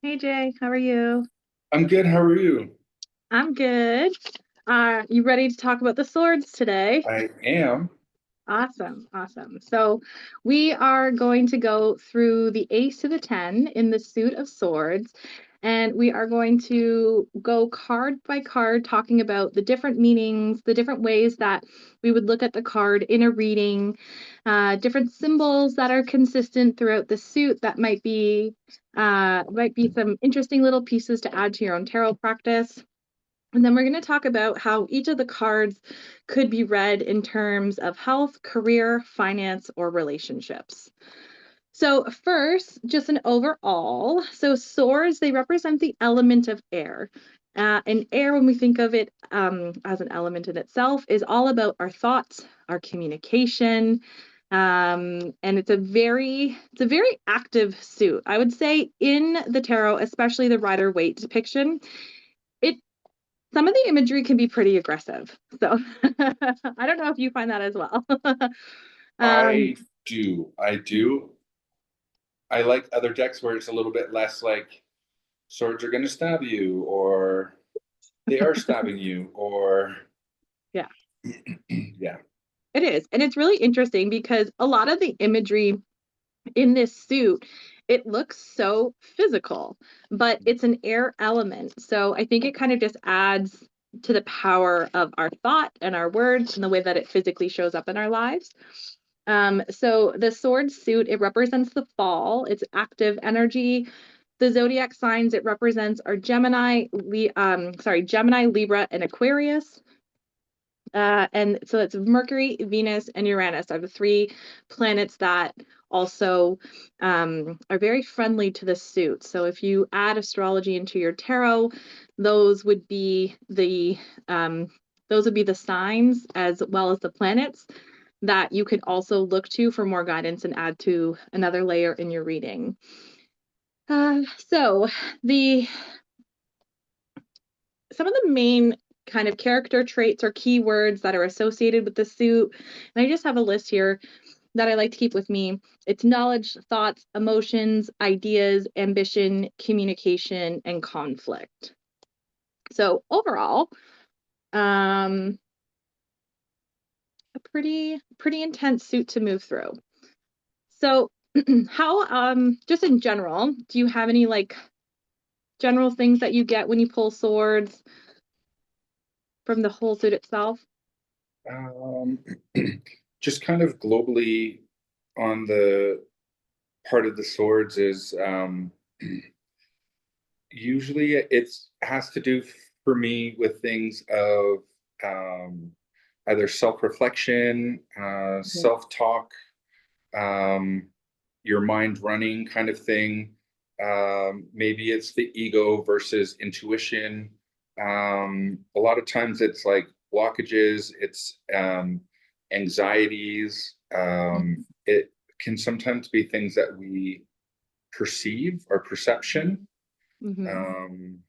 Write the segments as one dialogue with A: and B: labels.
A: Hey Jay, how are you?
B: I'm good. How are you?
A: I'm good. You ready to talk about the swords today?
B: I am.
A: Awesome, awesome. So we are going to go through the ace to the 10 in the suit of swords, and we are going to go card by card, talking about the different meanings, the different ways that we would look at the card in a reading, different symbols that are consistent throughout the suit that might be some interesting little pieces to add to your own tarot practice. And then we're going to talk about how each of the cards could be read in terms of health, career, finance, or relationships. So, first, just an overall. So, swords, they represent the element of air. And air, when we think of it as an element in itself, is all about our thoughts, our communication, and it's a very active suit. I would say in the tarot, especially the Rider Waite depiction, it some of the imagery can be pretty aggressive. So I don't know if you find that as well. um,
B: I do. I do. I like other decks where it's a little bit less like swords are going to stab you, or they are stabbing you, or
A: yeah,
B: yeah.
A: it is. And it's really interesting because a lot of the imagery in this suit, it looks so physical, but it's an air element. So I think it kind of just adds to the power of our thought and our words and the way that it physically shows up in our lives. So the sword suit, it represents the fall, it's active energy. The zodiac signs it represents are Gemini, Libra, and Aquarius. And so it's Mercury, Venus, and Uranus are the three planets that also are very friendly to the suit. So if you add astrology into your tarot, those would be the um, those would be the signs as well as the planets that you could also look to for more guidance and add to another layer in your reading. So the some of the main kind of character traits or keywords that are associated with the suit. And I just have a list here that I like to keep with me. It's knowledge, thoughts, emotions, ideas, ambition, communication, and conflict. So overall, um, a pretty intense suit to move through. So how just in general, do you have any like general things that you get when you pull swords from the whole suit itself?
B: Um, just kind of globally on the part of the swords is usually it has to do for me with things of um, either self-reflection,
A: Mhm.
B: self-talk, um, your mind running kind of thing. Maybe it's the ego versus intuition. A lot of times it's like blockages, it's anxieties. It can sometimes be things that we perceive or perception.
A: Mhm.
B: Um,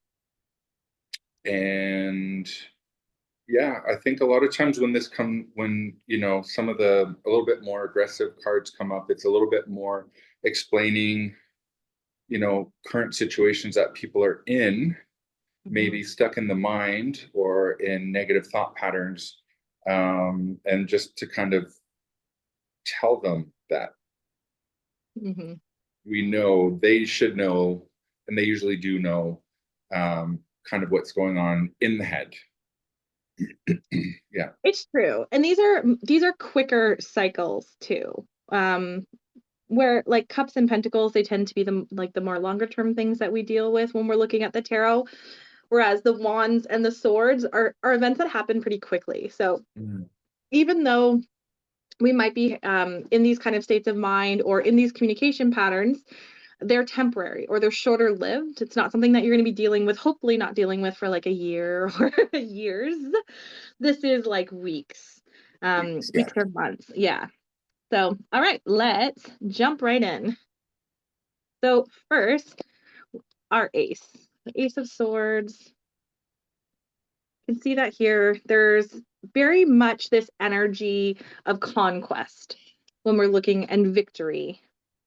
B: and yeah, I think a lot of times when some of the a little bit more aggressive cards come up, it's a little bit more explaining, current situations that people are in,
A: Mhm.
B: maybe stuck in the mind or in negative thought patterns, and just to kind of tell them that
A: Mhm.
B: we know they should know, and they usually do know, kind of what's going on in the head. Yeah.
A: It's true. And these are quicker cycles too. Where like cups and pentacles, they tend to be the more longer term things that we deal with when we're looking at the tarot, whereas the wands and the swords are events that happen pretty quickly. So
B: Mm.
A: even though we might be in these kind of states of mind or in these communication patterns, they're temporary or they're shorter lived. It's not something that you're going to be dealing with, hopefully not dealing with for like a year or years. This is like weeks,
B: Yeah.
A: weeks or months. Yeah. So, all right, let's jump right in. So, first, our ace, the ace of swords. You can see that here. There's very much this energy of conquest when we're looking and victory.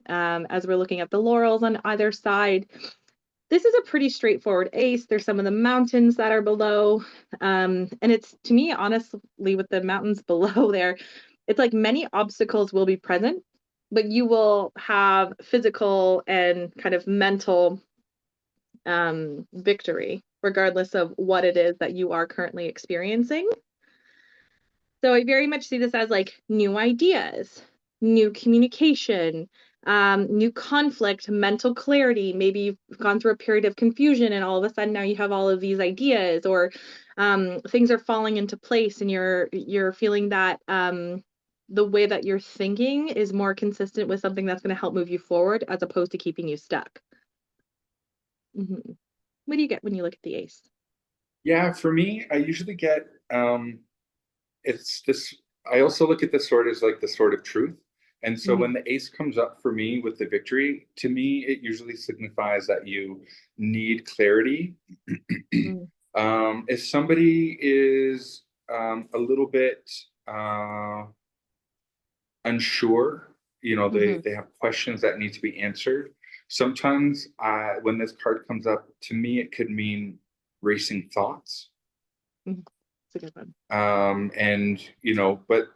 A: As we're looking at the laurels on either side, this is a pretty straightforward ace. There's some of the mountains that are below. And it's, to me, honestly, with the mountains below there, it's like many obstacles will be present, but you will have physical and kind of mental victory, regardless of what it is that you are currently experiencing. So I very much see this as like new ideas, new communication, new conflict, mental clarity. Maybe you've gone through a period of confusion and all of a sudden now you have all of these ideas, or things are falling into place and you're feeling that the way that you're thinking is more consistent with something that's going to help move you forward as opposed to keeping you stuck. What do you get when you look at the ace?
B: Yeah, for me, I usually get it's this. I also look at the sword as like the sword of truth. And so when
A: Mhm.
B: the ace comes up for me with the victory, to me, it usually signifies that you need clarity.
A: Mhm.
B: If somebody is a little bit unsure,
A: Mhm.
B: they have questions that need to be answered. Sometimes when this card comes up, to me, it could mean racing thoughts.
A: Mhm. It's a good one.
B: And, but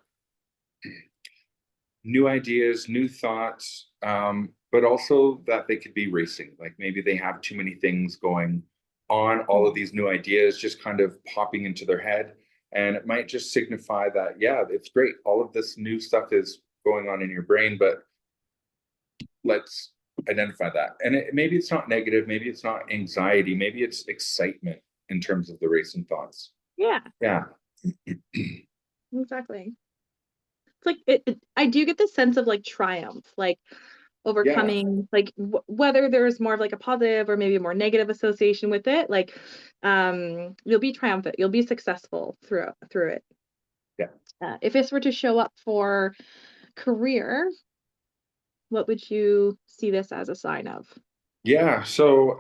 B: new ideas, new thoughts, but also that they could be racing. Like maybe they have too many things going on, all of
A: Mhm.
B: these new ideas just kind of popping into their head. And it might just signify that, yeah, it's great. All of this new stuff is going on in your brain, but let's identify that. And maybe it's not negative, maybe it's not anxiety, maybe it's excitement in terms of the racing thoughts.
A: Yeah,
B: Yeah.
A: exactly. It's like I do get the sense of like triumph, like
B: Yeah.
A: overcoming, like whether there's more of like a positive or maybe a more negative association with it, like you'll be triumphant, you'll be successful through it.
B: Yeah.
A: If this were to show up for career, what would you see this as a sign of?
B: Yeah. So,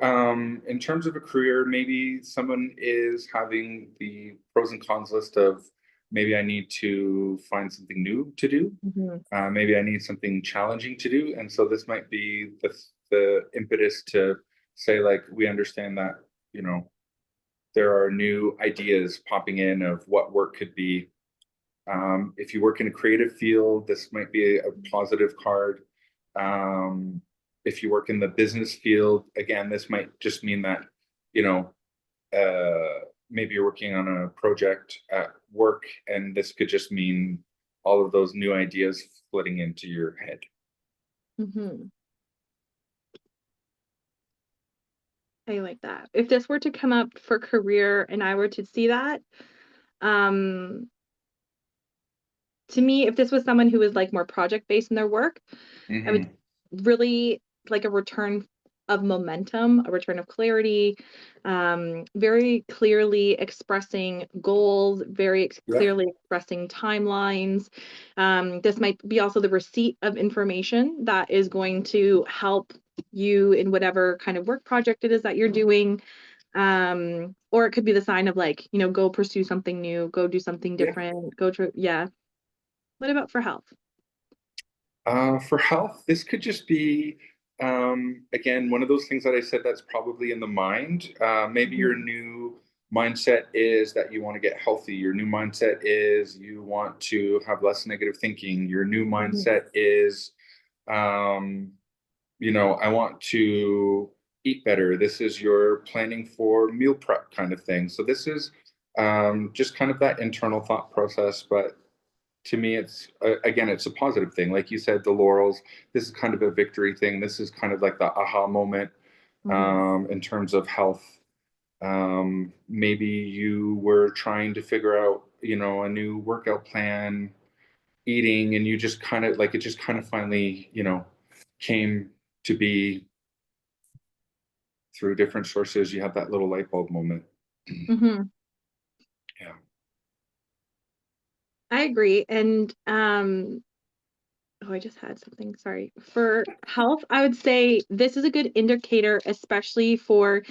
B: in terms of a career, maybe someone is having the pros and cons list of maybe I need to find something new to do.
A: Mhm.
B: Maybe I need something challenging to do. And so this might be the impetus to say, like, we understand that, you know, there are new ideas popping in of what work could be. If you work in a creative field, this might be a positive card. Um, if you work in the business field, again, this might just mean that, you know, maybe you're working on a project at work, and this could just mean all of those new ideas flooding into your head.
A: Mhm. I like that. If this were to come up for career and I were to see that, um, to me, if this was someone who was like more project based in their work, I would
B: Hmm.
A: really like a return of momentum, a return of clarity, very clearly expressing goals, very
B: Yeah.
A: clearly expressing timelines. This might be also the receipt of information that is going to help you in whatever kind of work project it is that you're doing. Or it could be the sign of like, go pursue something new, go do something
B: Yeah.
A: different, go to, yeah. What about for health?
B: For health, this could just be, again, one of those things that I said that's probably in the mind. Maybe your
A: Mhm.
B: new mindset is that you want to get healthy. Your new mindset is you want to have less negative thinking. Your new
A: Mhm.
B: mindset is, um, I want to eat better. This is your planning for meal prep kind of thing. So this is just kind of that internal thought process, but to me it's again it's a positive thing, like you said, the laurels. This is kind of a victory thing. This is kind of like the aha moment.
A: Mhm.
B: In terms of health, maybe you were trying to figure out a new workout plan, eating, and you just kind of like it just kind of finally came to be through different sources. You have that little light bulb moment.
A: Mhm.
B: Yeah.
A: I agree. And oh, I just had something, sorry. For health, I would say this is a good indicator, especially for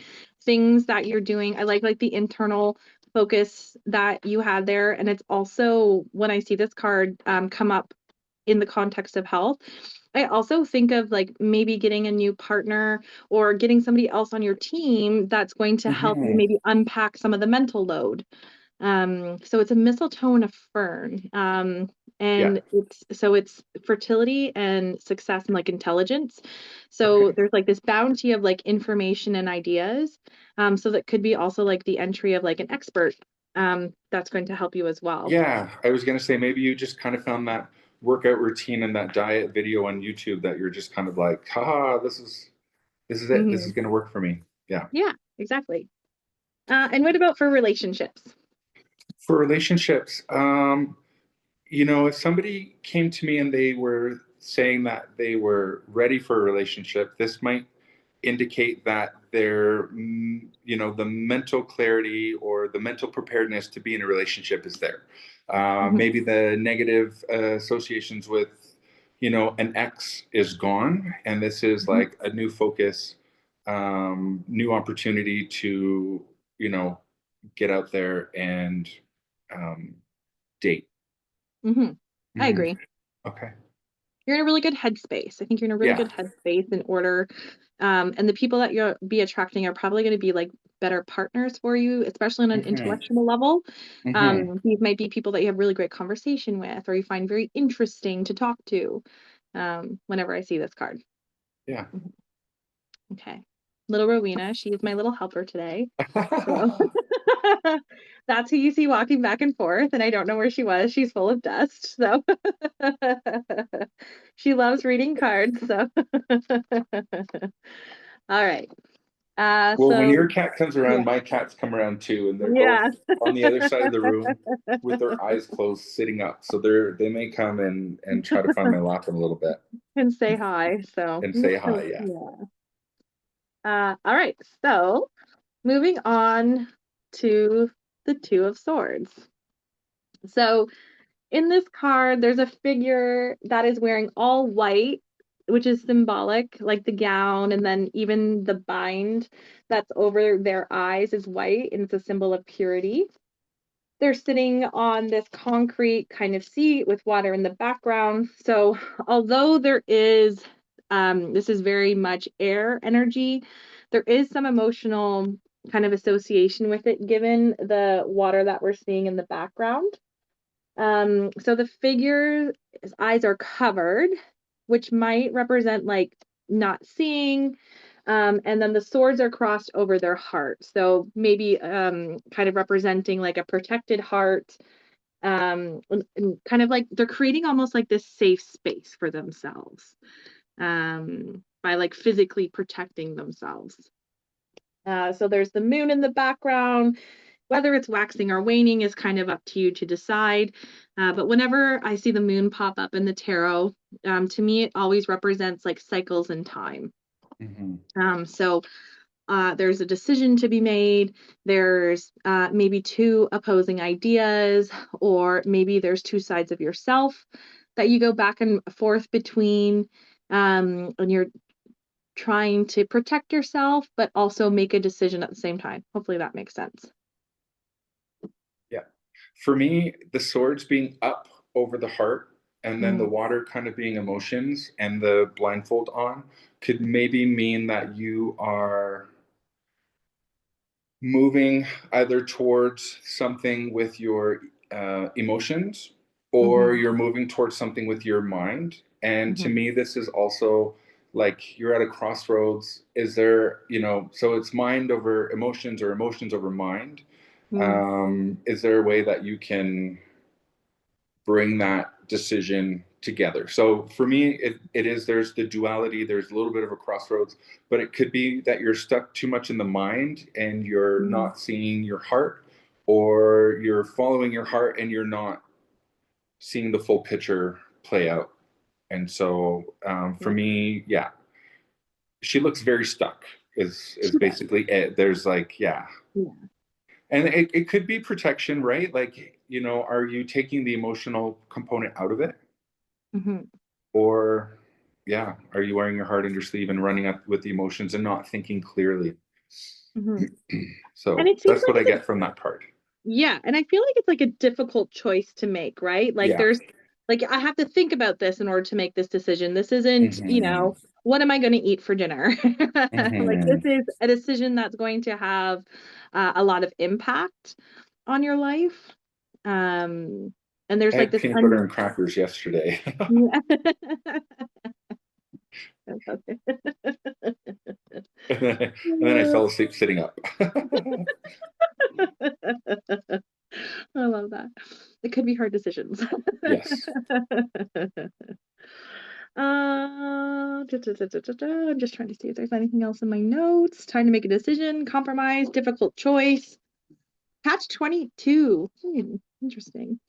A: things that you're doing. I like the internal focus that you had there. And it's also when I see this card come up in the context of health, I also think of like maybe getting a new partner or getting somebody else on your team that's going to help you
B: Hmm.
A: maybe unpack some of the mental load. So it's a mistletoe and a fern.
B: Yeah.
A: And it's fertility and success and like intelligence. So
B: Okay.
A: there's like this bounty of like information and ideas. So that could be also like the entry of like an expert that's going to help you as well.
B: Yeah, I was gonna say maybe you just kind of found that workout routine and that diet video on YouTube that you're just kind of like, haha, this is it. This is
A: Hmm.
B: gonna work for me. Yeah.
A: Yeah, exactly. And what about for relationships?
B: For relationships, if somebody came to me and they were saying that they were ready for a relationship, this might indicate that the mental clarity or the mental preparedness to be in a relationship is there.
A: Hmm.
B: Maybe the negative associations with, an ex is gone, and this is
A: Hmm.
B: like a new focus, new opportunity to, you know, get out there and um, date.
A: Hmm. I
B: Mhm.
A: agree.
B: Okay.
A: You're in a really good headspace. I think you're in a really
B: Yeah.
A: good headspace in order. And the people that you'll be attracting are probably going to be like better partners for you, especially on an
B: Hmm.
A: intellectual level.
B: Hmm.
A: These might be people that you have really great conversation with, or you find very interesting to talk to. Whenever I see this card.
B: Yeah.
A: Mhm. Okay. Little Rowena, she is my little helper today. So that's who you see walking back and forth, and I don't know where she was. She's full of dust. So she loves reading cards. So all right.
B: Well, when
A: So
B: your cat comes
A: yeah.
B: around, my cats come around too, and they're both
A: Yeah.
B: on the other side of the room with their eyes closed, sitting up. So they may come and try to find my lap in a little bit
A: And say hi. So
B: and say hi. Yeah.
A: yeah. All right. So moving on to the Two of Swords. So in this card, there's a figure that is wearing all white, which is symbolic, like the gown, and then even the bind that's over their eyes is white, and it's a symbol of purity. They're sitting on this concrete kind of seat with water in the background. So, although this is very much air energy, there is some emotional kind of association with it, given the water that we're seeing in the background. So the figure's eyes are covered, which might represent like not seeing. And then the swords are crossed over their heart. So maybe kind of representing like a protected heart. And kind of like they're creating almost like this safe space for themselves by like physically protecting themselves. So there's the moon in the background. Whether it's waxing or waning is kind of up to you to decide. But whenever I see the moon pop up in the tarot, to me, it always represents like cycles in time.
B: Hmm.
A: So there's a decision to be made. There's maybe two opposing ideas, or maybe there's two sides of yourself that you go back and forth between. And you're trying to protect yourself, but also make a decision at the same time. Hopefully that makes sense.
B: Yeah. For me, the swords being up over the heart and then the
A: Mm-hmm.
B: water kind of being emotions and the blindfold on could maybe mean that you are moving either towards something with your emotions or
A: Mm-hmm.
B: you're moving towards something with your mind. And to
A: Mm-hmm.
B: me, this is also like you're at a crossroads. Is there, so it's mind over emotions or emotions over mind. Is there a way that you can bring that decision together? So for me, it is, there's the duality, there's a little bit of a crossroads, but it could be that you're stuck too much in the mind and you're
A: Mm-hmm.
B: not seeing your heart, or you're following your heart and you're not seeing the full picture play out. And so for
A: Yeah,
B: me, yeah, she looks very stuck is
A: she does.
B: basically it. There's like, yeah.
A: Yeah.
B: And it could be protection, right? Like, are you taking the emotional component out of it?
A: Mm-hmm.
B: Or, yeah, are you wearing your heart in your sleeve and running up with the emotions and not thinking clearly?
A: Mm-hmm. And
B: So
A: it seems
B: that's
A: like
B: what I
A: it's a
B: get from that card.
A: yeah, and I feel like it's like a difficult choice to make, right? Like
B: Yeah.
A: Like, I have to think about this in order to make this decision. This isn't,
B: Hmm.
A: what am I going to eat for dinner? Like, this
B: Hmm.
A: is a decision that's going to have a lot of impact on your life. Um, and
B: I
A: there's like
B: had
A: this
B: peanut butter and crackers yesterday.
A: yeah.
B: And then I fell asleep sitting up.
A: I love that. It could be hard decisions.
B: Yes.
A: I'm just trying to see if there's anything else in my notes. Time to make a decision, compromise, difficult choice. Catch 22. Interesting.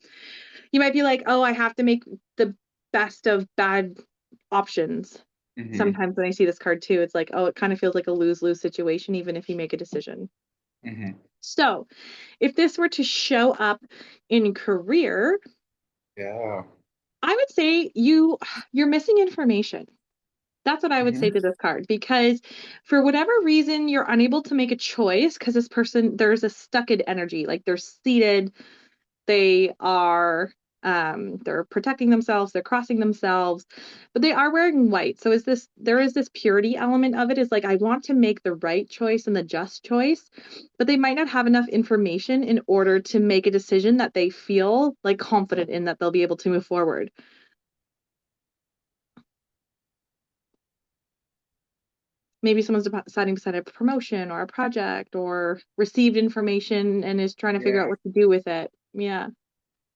A: You might be like, oh, I have to make the best of bad options.
B: Hmm.
A: Sometimes when I see this card too, it's like, oh, it kind of feels like a lose-lose situation, even if you make a decision.
B: Hmm.
A: So if this were to show up in career,
B: Yeah.
A: I would say you're missing information. That's what I would say
B: Hmm.
A: to this card because for whatever reason you're unable to make a choice because this person there's a stuck energy, like they're seated, they are they're protecting themselves, they're crossing themselves, but they are wearing white. So there is this purity element of it is like I want to make the right choice and the just choice, but they might not have enough information in order to make a decision that they feel like confident in that they'll be able to move forward. Maybe someone's deciding to set a promotion or a project or received information and is trying to figure out
B: Yeah.
A: what to do with it. Yeah.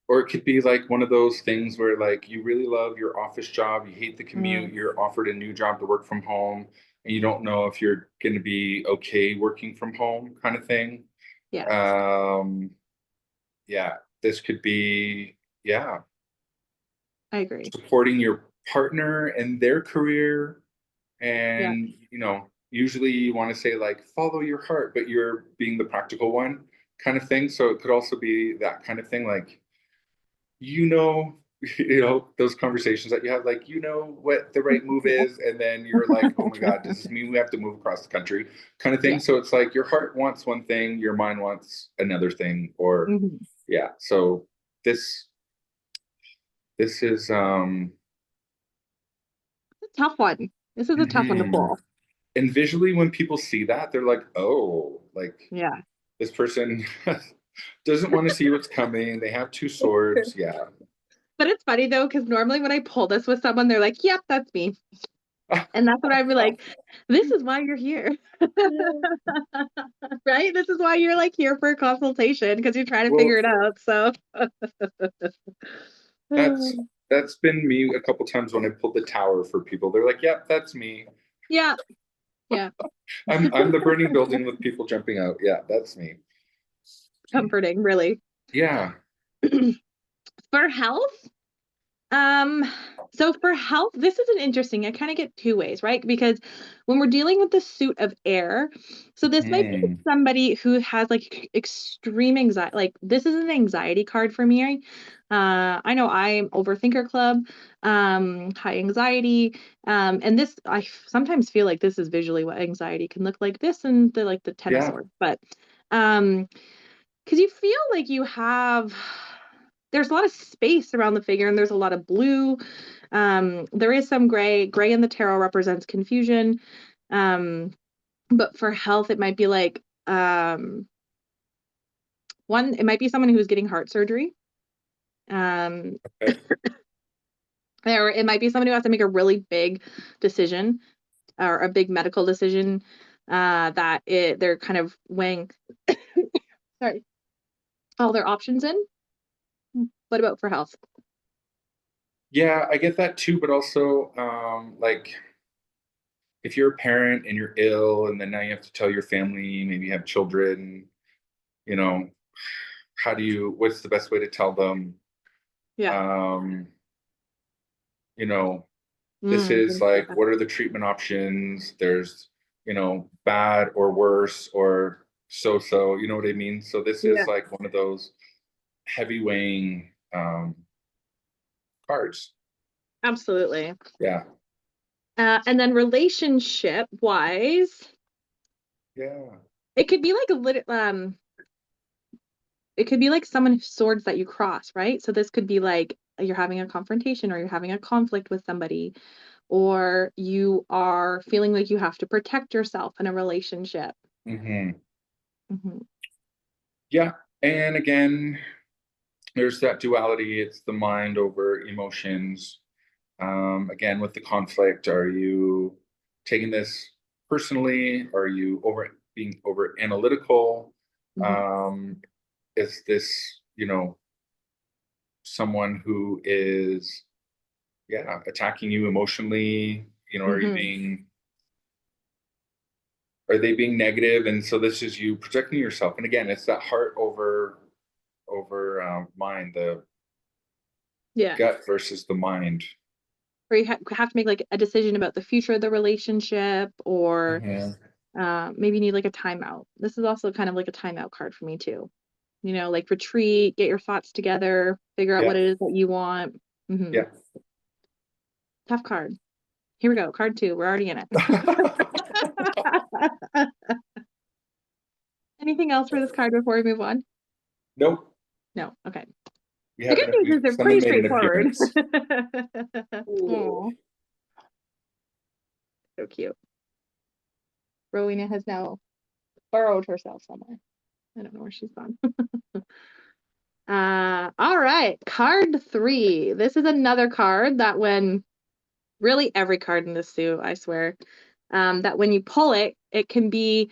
B: Or it could be like one of those things where like you really love your office job, you hate the
A: Mm,
B: commute, you're offered a new job to work from home, and you don't know if you're going to be okay working from home, kind of thing.
A: yes,
B: Um, yeah, this could be, yeah,
A: I agree.
B: supporting your partner and their career.
A: Yeah.
B: And, usually you want to say like, follow your heart, but you're being the practical one kind of thing. So it could also be that kind of thing, like, you know, those conversations that you have, like, what the right move is. And then you're like, oh my God, does this mean we have to move across the country kind of thing?
A: Yeah.
B: So it's like your heart wants one thing, your mind wants another thing, or
A: Mhm.
B: yeah. So this, this is,
A: It's a tough one. This is a tough one to
B: mhm.
A: pull.
B: And visually when people see that, they're like, oh, like
A: Yeah.
B: this person doesn't want to see what's coming. They have two swords. Yeah.
A: But it's funny though, because normally when I pull this with someone, they're like, yep, that's me. And that's what I'd be like, this is why you're here.
B: Yeah.
A: Right? This is why you're like here for a consultation because you're trying to figure
B: Well,
A: it out. So
B: that's that's been me a couple times when I pulled the tower for people. They're like, "Yep, that's me.
A: yeah. Yeah.
B: I'm the burning building with people jumping out. Yeah, that's me."
A: Comforting, really.
B: Yeah.
A: For health, Um, so for health, this is an interesting, I kind of get two ways, right? Because when we're dealing with the suit of air, so this might be
B: Hmm.
A: somebody who has like extreme anxiety, like this is an anxiety card for me. I know I'm overthinker club, high anxiety, and this I sometimes feel like this is visually what anxiety can look like. This and the like the Ten of
B: Yeah.
A: Swords, but um because you feel like there's a lot of space around the figure and there's a lot of blue. There is some gray. Gray in the tarot represents confusion. Um, but for health, it might be like it might be someone who's getting heart surgery. Um,
B: Okay.
A: or it might be somebody who has to make a really big decision or a big medical decision they're kind of weighing sorry, all their options in. What about for health?
B: Yeah, I get that too, but also, like if you're a parent and you're ill, and then now you have to tell your family, maybe you have children, you know, what's the best way to tell them?
A: Yeah.
B: Um, you know, this is
A: Didn't think
B: like,
A: about
B: what are the treatment options? There's, bad or worse or so, you know what I mean? So this is
A: that.
B: like one of those heavy weighing cards.
A: Absolutely.
B: Yeah.
A: And then relationship wise,
B: Yeah.
A: it could be like a little it could be like someone swords that you cross, right? So this could be like you're having a confrontation or you're having a conflict with somebody, or you are feeling like you have to protect yourself in a relationship.
B: Hmm.
A: Mhm.
B: Yeah. And again, there's that duality. It's the mind over emotions. Again, with the conflict, are you taking this personally? Are you being over analytical?
A: Mhm.
B: Um, is this, someone who is, yeah, attacking you emotionally?
A: Mhm.
B: Are they being negative? And so this is you protecting yourself. And again, it's that heart over mind, the
A: Yeah.
B: gut versus the mind.
A: Or you have to make like a decision about the future of the relationship, or
B: Mhm.
A: maybe you need like a timeout. This is also kind of like a timeout card for me too. Like retreat, get your thoughts together, figure out
B: Yeah,
A: what it is that you want. Hmm.
B: yeah.
A: Tough card. Here we go. Card two. We're already in it. Anything else for this card before we move on?
B: Nope.
A: No. Okay.
B: We
A: The
B: have
A: good news is they're
B: someone
A: pretty
B: made an
A: straightforward.
B: appearance. Ooh.
A: Oh, so cute. Rowena has now burrowed herself somewhere. I don't know where she's gone. All right. Card three. This is another card that when really every card in this suit, I swear, that when you pull it, it can be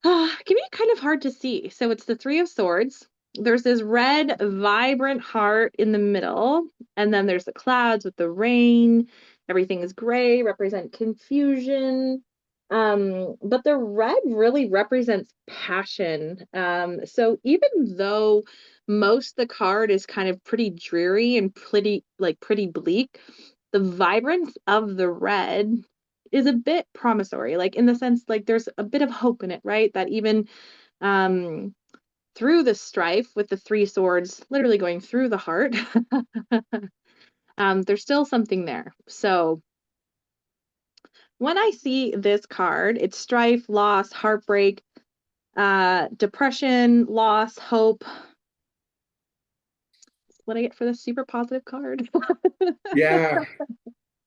A: kind of hard to see. So it's the Three of Swords. There's this red, vibrant heart in the middle, and then there's the clouds with the rain. Everything is gray, represent confusion. But the red really represents passion. So even though most of the card is kind of pretty dreary and pretty bleak, the vibrance of the red is a bit promissory, like in the sense like there's a bit of hope in it, right? That even um through the strife with the three swords literally going through the heart, there's still something there. So when I see this card, it's strife, loss, heartbreak, depression, loss, hope. What I get for this super positive card.
B: Yeah.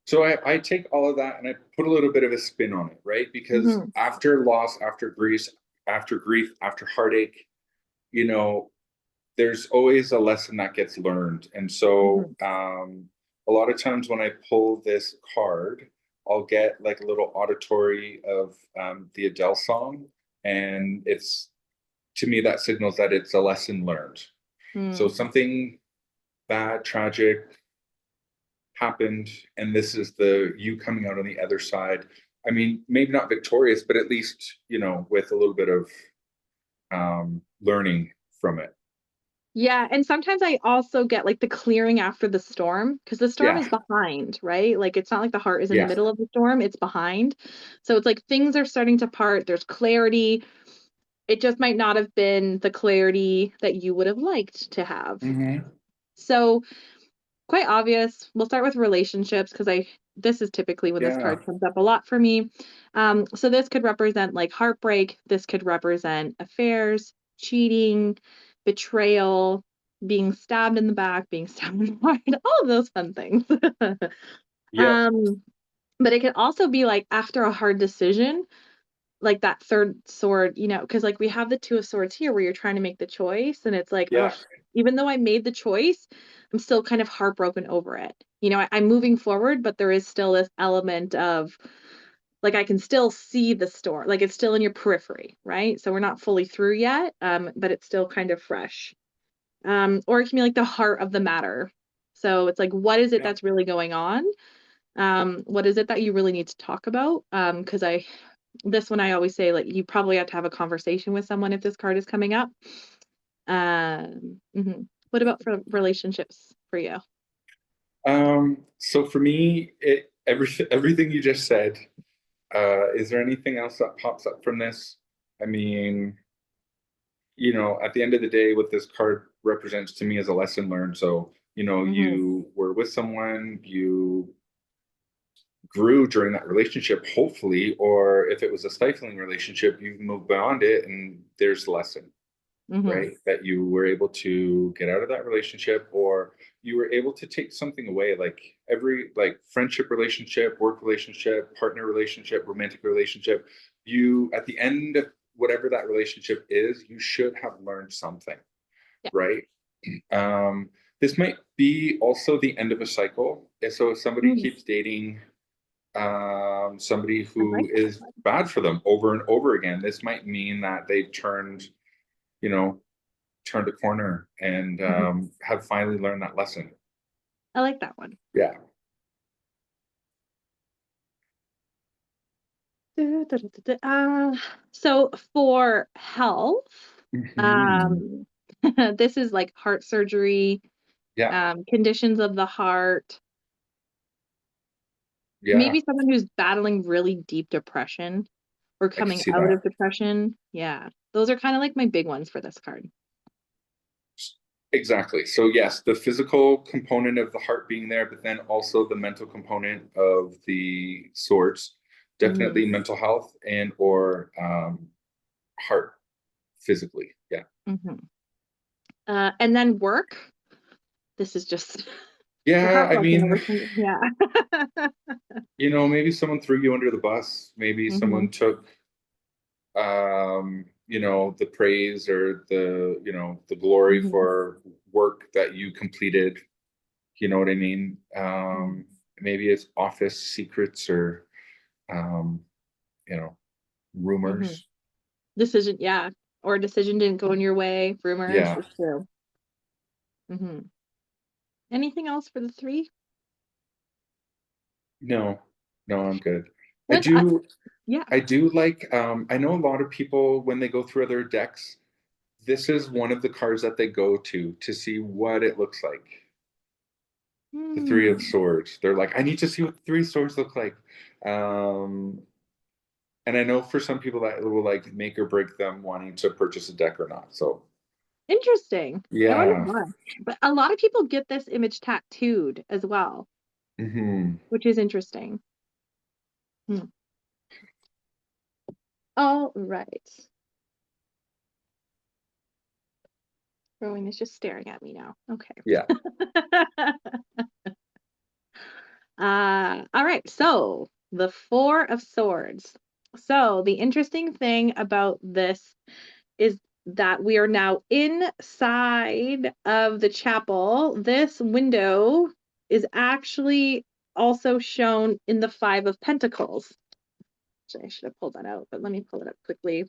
B: So I take all of that and I put a little bit of a spin on it, right? Because
A: Mhm.
B: after loss, after grief, after heartache, you know, there's always a lesson that gets learned. And so
A: Mhm.
B: a lot of times when I pull this card, I'll get like a little auditory of the Adele song. And it's to me that signals that it's a lesson learned. So
A: Mm.
B: something bad, tragic happened, and this is the you coming out on the other side. I mean, maybe not victorious, but at least, with a little bit of learning from it.
A: Yeah, and sometimes I also get like the clearing after the storm because the storm
B: Yeah,
A: is behind, right? Like it's not like the heart is in the
B: yeah.
A: middle of the storm, it's behind. So it's like things are starting to part, there's clarity. It just might not have been the clarity that you would have liked to have.
B: Hmm.
A: So quite obvious. We'll start with relationships because I this is typically when this
B: Yeah,
A: card comes up a lot for me. So this could represent like heartbreak. This could represent affairs, cheating, betrayal, being stabbed in the back, being stabbed in the heart, all of those fun things.
B: yep,
A: um, but it can also be like after a hard decision, like that third sword, because like we have the two of swords here where you're trying to make the choice, and it's like, oh,
B: yeah.
A: even though I made the choice, I'm still kind of heartbroken over it. I'm moving forward, but there is still this element of like I can still see the storm, like it's still in your periphery, right? So we're not fully through yet, but it's still kind of fresh. Or it can be like the heart of the matter. So it's like, what is it
B: Yeah.
A: that's really going on? What is it that you really need to talk about? Because this one I always say like you probably have to have a conversation with someone if this card is coming up. What about for relationships for you?
B: So for me, everything you just said. Is there anything else that pops up from this? I mean, at the end of the day, what this card represents to me is a lesson learned. So,
A: Hmm.
B: you were with someone, you grew during that relationship, hopefully, or if it was a stifling relationship, you've moved beyond it and there's a lesson.
A: Mhm.
B: right? That you were able to get out of that relationship, or you were able to take something away. Like every like friendship relationship, work relationship, partner relationship, romantic relationship, you at the end of whatever that relationship is, you should have learned something,
A: Yeah.
B: right? Um, this might be also the end of a cycle. And so if somebody
A: Mm,
B: keeps dating somebody
A: I
B: who
A: like that
B: is
A: one.
B: bad for them over and over again, this might mean that they've turned, you know, turned a corner and
A: Mhm.
B: have finally learned that lesson.
A: I like that one.
B: Yeah.
A: So for health,
B: Mhm.
A: um, this is like heart surgery,
B: Yeah.
A: conditions of the heart,
B: Yeah.
A: maybe someone who's battling really deep depression or
B: I can
A: coming
B: see
A: out of
B: that.
A: depression. Yeah, those are kind of like my big ones for this card.
B: Exactly. So yes, the physical component of the heart being there, but then also the mental component of the swords.
A: Hmm.
B: Definitely mental health and or heart physically. Yeah.
A: Hmm. And then work. This is just you're
B: Yeah, I
A: heartbroken over
B: mean,
A: something. Yeah.
B: maybe someone threw you under the bus. Maybe
A: Hmm.
B: someone took the praise or the glory
A: Hmm.
B: for work that you completed. You know what I mean? Maybe it's office secrets or um, you know,
A: Hmm.
B: rumors.
A: Decision, yeah, or a decision didn't go in your way. Rumors,
B: Yeah.
A: it's true. Hmm. Anything else for the three?
B: No, no, I'm good. I
A: Good.
B: do
A: Yeah.
B: I do like I know a lot of people when they go through other decks, this is one of the cards that they go to see what it looks like. The Three of
A: Hmm.
B: Swords. They're like, I need to see what the Three of Swords look like. Um, and I know for some people that will like make or break them wanting to purchase a deck or not. So
A: Interesting. I wonder
B: yeah.
A: why. But a lot of people get this image tattooed as well,
B: Hmm.
A: which is interesting. Hmm. All right. Rowan is just staring at me now. Okay.
B: Yeah.
A: All right. So the Four of Swords. So the interesting thing about this is that we are now inside of the chapel. This window is actually also shown in the Five of Pentacles. Actually, I should have pulled that out, but let me pull it up quickly.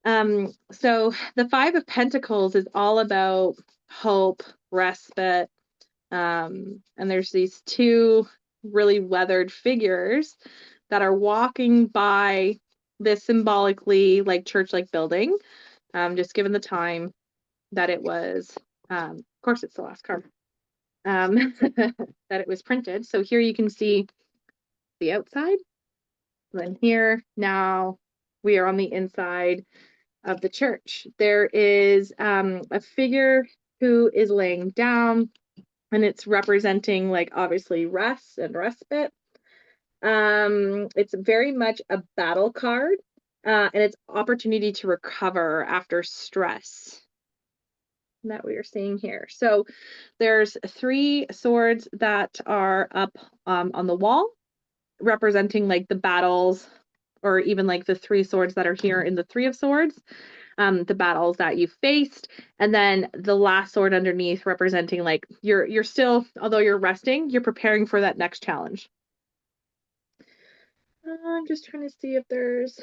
A: So the Five of Pentacles is all about hope, respite, and there's these two really weathered figures that are walking by this symbolically like church-like building, just given the time that it was. Of course, it's the last card that it was printed. So here you can see the outside. Then here now we are on the inside of the church. There is a figure who is laying down, and it's representing like obviously rest and respite. It's very much a battle card, and it's opportunity to recover after stress that we are seeing here. So there's three swords that are up on the wall, representing like the battles, or even like the three swords that are here in the Three of Swords, the battles that you faced, and then the last sword underneath representing like you're still, although you're resting, you're preparing for that next challenge. I'm just trying to see if there's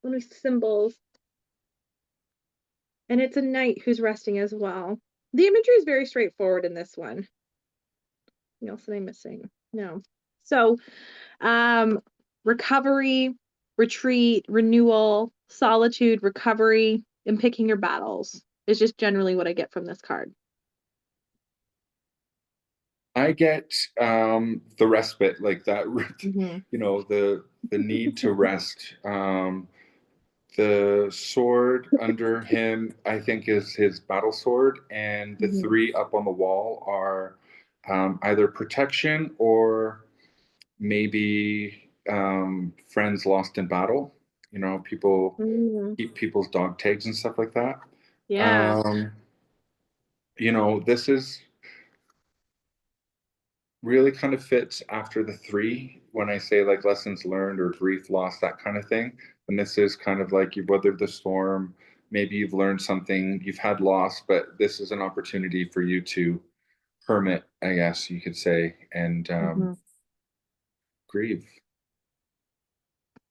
A: any symbols, and it's a knight who's resting as well. The imagery is very straightforward in this one. What else am I missing? No. So, um, recovery, retreat, renewal, solitude, recovery, and picking your battles is just generally what I get from this card.
B: I get the respite, like that,
A: Mm-hmm.
B: the need to rest. The sword under him, I think, is his battle sword, and the
A: Mm-hmm.
B: three up on the wall are either protection or maybe friends lost in battle. People
A: Mm-hmm.
B: keep people's dog tags and stuff like that.
A: Yeah.
B: Um, this is really kind of fits after the three when I say like lessons learned or grief, loss, that kind of thing. And this is kind of like you've weathered the storm. Maybe you've learned something, you've had loss, but this is an opportunity for you to hermit, I guess you could say, and
A: Mhm.
B: grieve.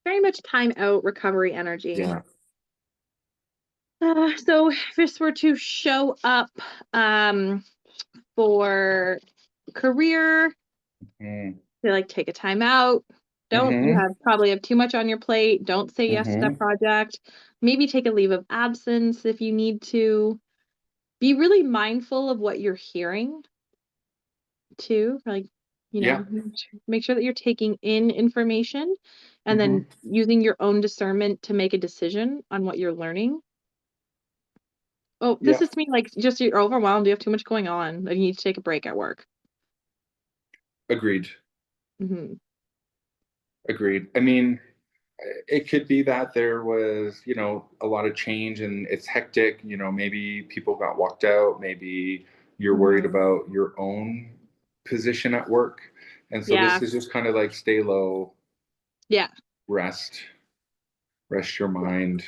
A: Very much time out recovery energy.
B: Yeah.
A: So if this were to show up for career,
B: Mm-hmm.
A: they like take a time out. Don't you
B: Mm-hmm.
A: probably have too much on your plate. Don't say yes to that
B: Mm-hmm.
A: project. Maybe take a leave of absence if you need to. Be really mindful of what you're hearing too. Like,
B: Yeah.
A: make sure that you're taking in information and
B: Mm-hmm.
A: then using your own discernment to make a decision on what you're learning. Oh,
B: Yeah.
A: this is to me like just you're overwhelmed, you have too much going on, and you need to take a break at work.
B: Agreed.
A: Hmm.
B: Agreed. I mean, it could be that there was, a lot of change and it's hectic. Maybe people got walked out. Maybe you're worried
A: Hmm.
B: about your own position at work. And so
A: Yeah,
B: this is just kind of like stay low,
A: yeah,
B: rest, rest your
A: yeah,
B: mind.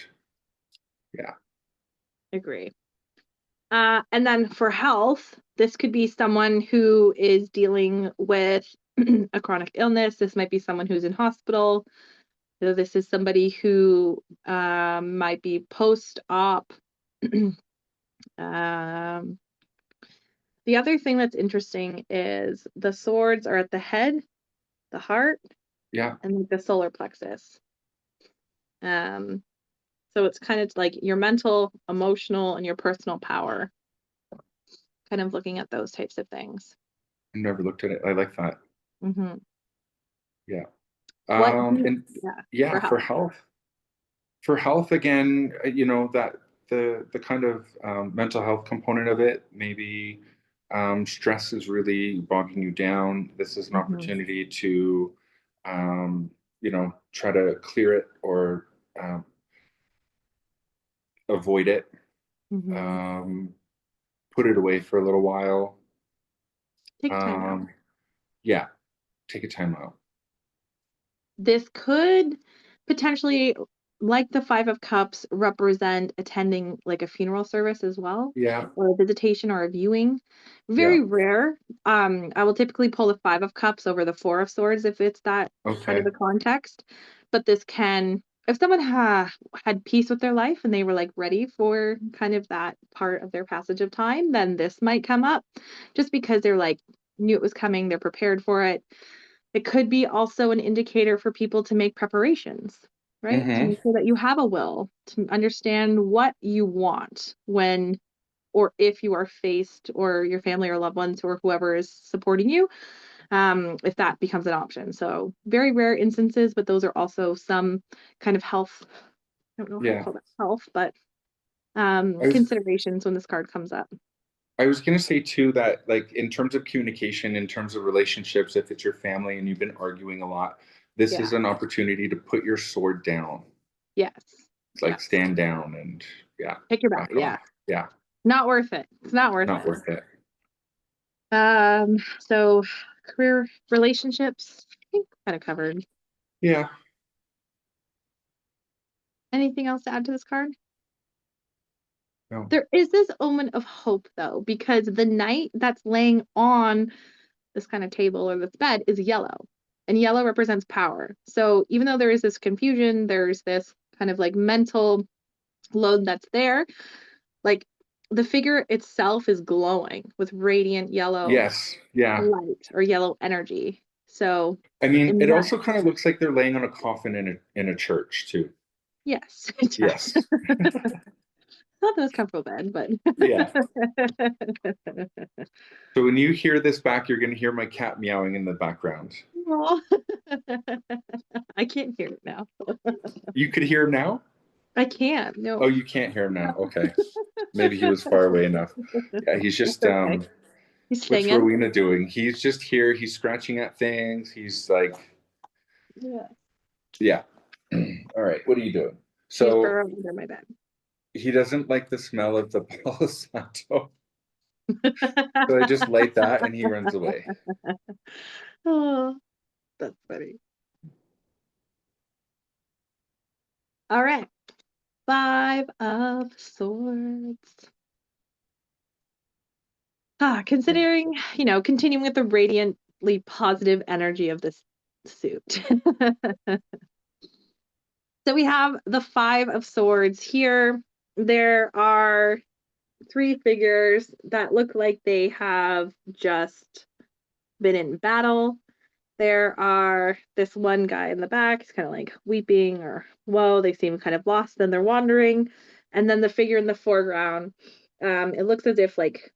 B: Yeah.
A: agree. And then for health, this could be someone who is dealing with a chronic illness. This might be someone who's in hospital. So this is somebody who might be post-op. um, the other thing that's interesting is the swords are at the head, the heart,
B: Yeah.
A: and like the solar plexus. Um, so it's kind of like your mental, emotional, and your personal power, kind of looking at those types of things.
B: I never looked at it. I like that.
A: Hmm.
B: Yeah.
A: What do you,
B: And
A: yeah,
B: yeah,
A: for
B: for
A: health.
B: health. For health again, that the kind of mental health component of it, maybe stress is really bogging you down. This is an
A: Hmm.
B: opportunity to try to clear it or um, avoid it,
A: Hmm.
B: um, put it away for a little while.
A: Take time out.
B: um, yeah, take a time out.
A: This could potentially, like the Five of Cups, represent attending like a funeral service as well,
B: Yeah.
A: or a visitation or a viewing.
B: Yeah.
A: Very rare. I will typically pull the Five of Cups over the Four of Swords if it's that kind of
B: Okay.
A: the context. But this can, if someone had peace with their life and they were like ready for kind of that part of their passage of time, then this might come up just because they're like knew it was coming, they're prepared for it. It could be also an indicator for people to make preparations, right? To
B: Mm-hmm.
A: make sure that you have a will, to understand what you want when or if you are faced, or your family or loved ones or whoever is supporting you, if that becomes an option. So very rare instances, but those are also some kind of health, I don't know how to
B: Yeah.
A: call that health, but
B: I was
A: considerations when this card comes up.
B: I was going to say too that, like, in terms of communication, in terms of relationships, if it's your family and you've been arguing a lot, this
A: Yeah.
B: is an opportunity to put your sword down,
A: Yes.
B: like
A: Yes.
B: stand down and, yeah,
A: Pick your battle.
B: back
A: Yeah.
B: off. Yeah,
A: Not worth it. It's not worth
B: not
A: it.
B: worth it.
A: So career, relationships, I think kind of covered.
B: Yeah,
A: Anything else to add to this card?
B: no.
A: There is this omen of hope though, because the knight that's laying on this kind of table or this bed is yellow, and yellow represents power. So even though there is this confusion, there's this kind of like mental load that's there, like the figure itself is glowing with radiant yellow
B: Yes, yeah.
A: light or yellow energy. So
B: I mean,
A: in
B: it
A: that,
B: also kind of looks like they're laying on a coffin in a church too.
A: yes, it
B: Yes.
A: does. Not the most comfortable bed, but
B: Yeah. So when you hear this back, you're going to hear my cat meowing in the background.
A: Aw. I can't hear it now.
B: You could hear him now?
A: I can't.
B: Oh,
A: No.
B: you can't hear him now. Okay. Maybe he was far away enough. Yeah, he's
A: That's
B: just
A: okay. He's
B: what's
A: singing.
B: Rowena doing? He's just here, he's scratching at things. He's like,
A: Yeah.
B: yeah. All right, what are you doing?
A: He's
B: So
A: burrowed under my bed.
B: he doesn't like the smell of the Palo Santo. So I just light that and he runs away.
A: Oh, that's funny. All right. 5 of Swords. Considering, continuing with the radiantly positive energy of this suit. So we have the 5 of Swords here. There are 3 figures that look like they have just been in battle. There are this one guy in the back, he's kind of like weeping or whoa, they seem kind of lost, then they're wandering. And then the figure in the foreground, it looks as if like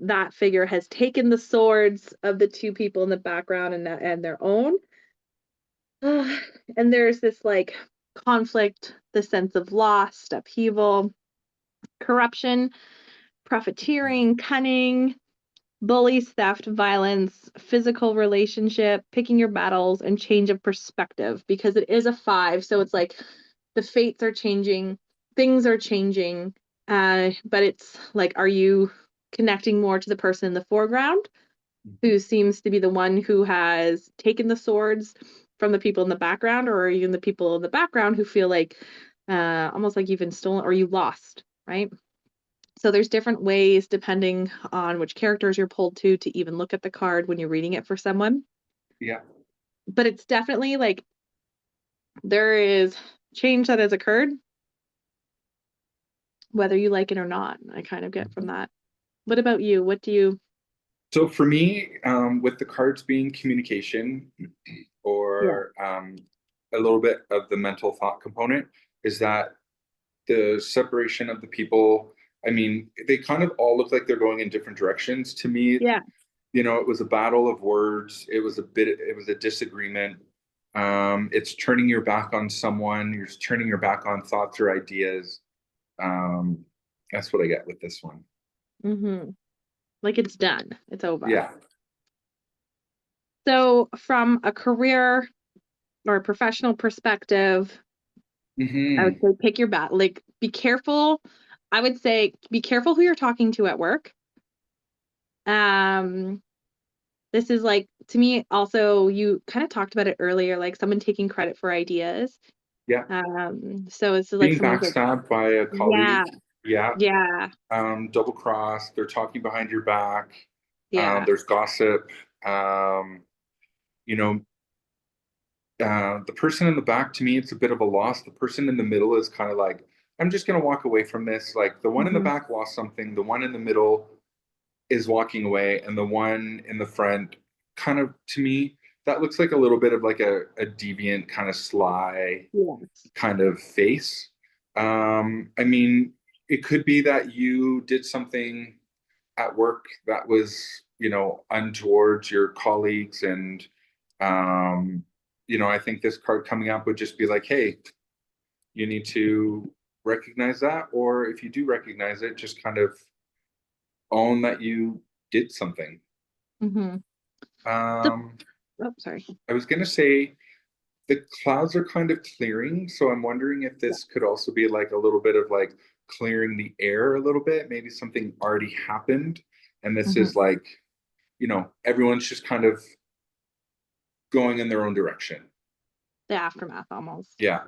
A: that figure has taken the swords of the 2 people in the background and their own. And there's this like conflict, the sense of loss, upheaval, corruption, profiteering, cunning, bullies, theft, violence, physical relationship, picking your battles, and change of perspective, because it is a 5. So it's like the fates are changing, things are changing. But it's like, are you connecting more to the person in the foreground who seems to be the one who has taken the swords from the people in the background, or are you in the people in the background who feel like almost like you've been stolen or you lost, right? So there's different ways depending on which characters you're pulled to even look at the card when you're reading it for someone.
B: Yeah.
A: But it's definitely like there is change that has occurred, whether you like it or not. I kind of get from that. What about you? What do you?
B: So for me, with the cards being communication
A: Yeah.
B: or a little bit of the mental thought component, is that the separation of the people. I mean, they kind of all look like they're going in different directions. To me,
A: Yeah.
B: it was a battle of words. It was a disagreement. It's turning your back on someone. You're turning your back on thoughts or ideas. Um, that's what I get with this one.
A: Mm-hmm. Like it's done. It's over.
B: Yeah.
A: So from a career or a professional perspective, I would
B: Hmm.
A: say pick your bat. Like be careful. I would say be careful who you're talking to at work. Um, this is like to me also you kind of talked about it earlier, like someone taking credit for ideas.
B: Yeah.
A: So it's like
B: Being
A: someone's like,
B: backstabbed by a
A: yeah,
B: colleague. Yeah.
A: yeah,
B: Double cross. They're talking behind your back.
A: yeah.
B: There's gossip. Um, you know, the person in the back, to me, it's a bit of a loss. The person in the middle is kind of like, I'm just going to walk away from this. Like the one in the
A: Hmm.
B: back lost something. The one in the middle is walking away. And the one in the front, kind of, to me, that looks like a little bit of like a deviant, kind of sly
A: Yes.
B: kind of face. I mean, it could be that you did something at work that was, untowards your colleagues. And, um, I think this card coming up would just be like, hey, you need to recognize that. Or if you do recognize it, just kind of own that you did something.
A: Hmm. So,
B: Um,
A: oh, sorry.
B: I was going to say the clouds are kind of clearing. So I'm wondering if
A: Yeah.
B: this could also be like a little bit of like clearing the air a little bit. Maybe something already happened. And this
A: Hmm.
B: is like, everyone's just kind of going in their own direction.
A: The aftermath almost.
B: Yeah.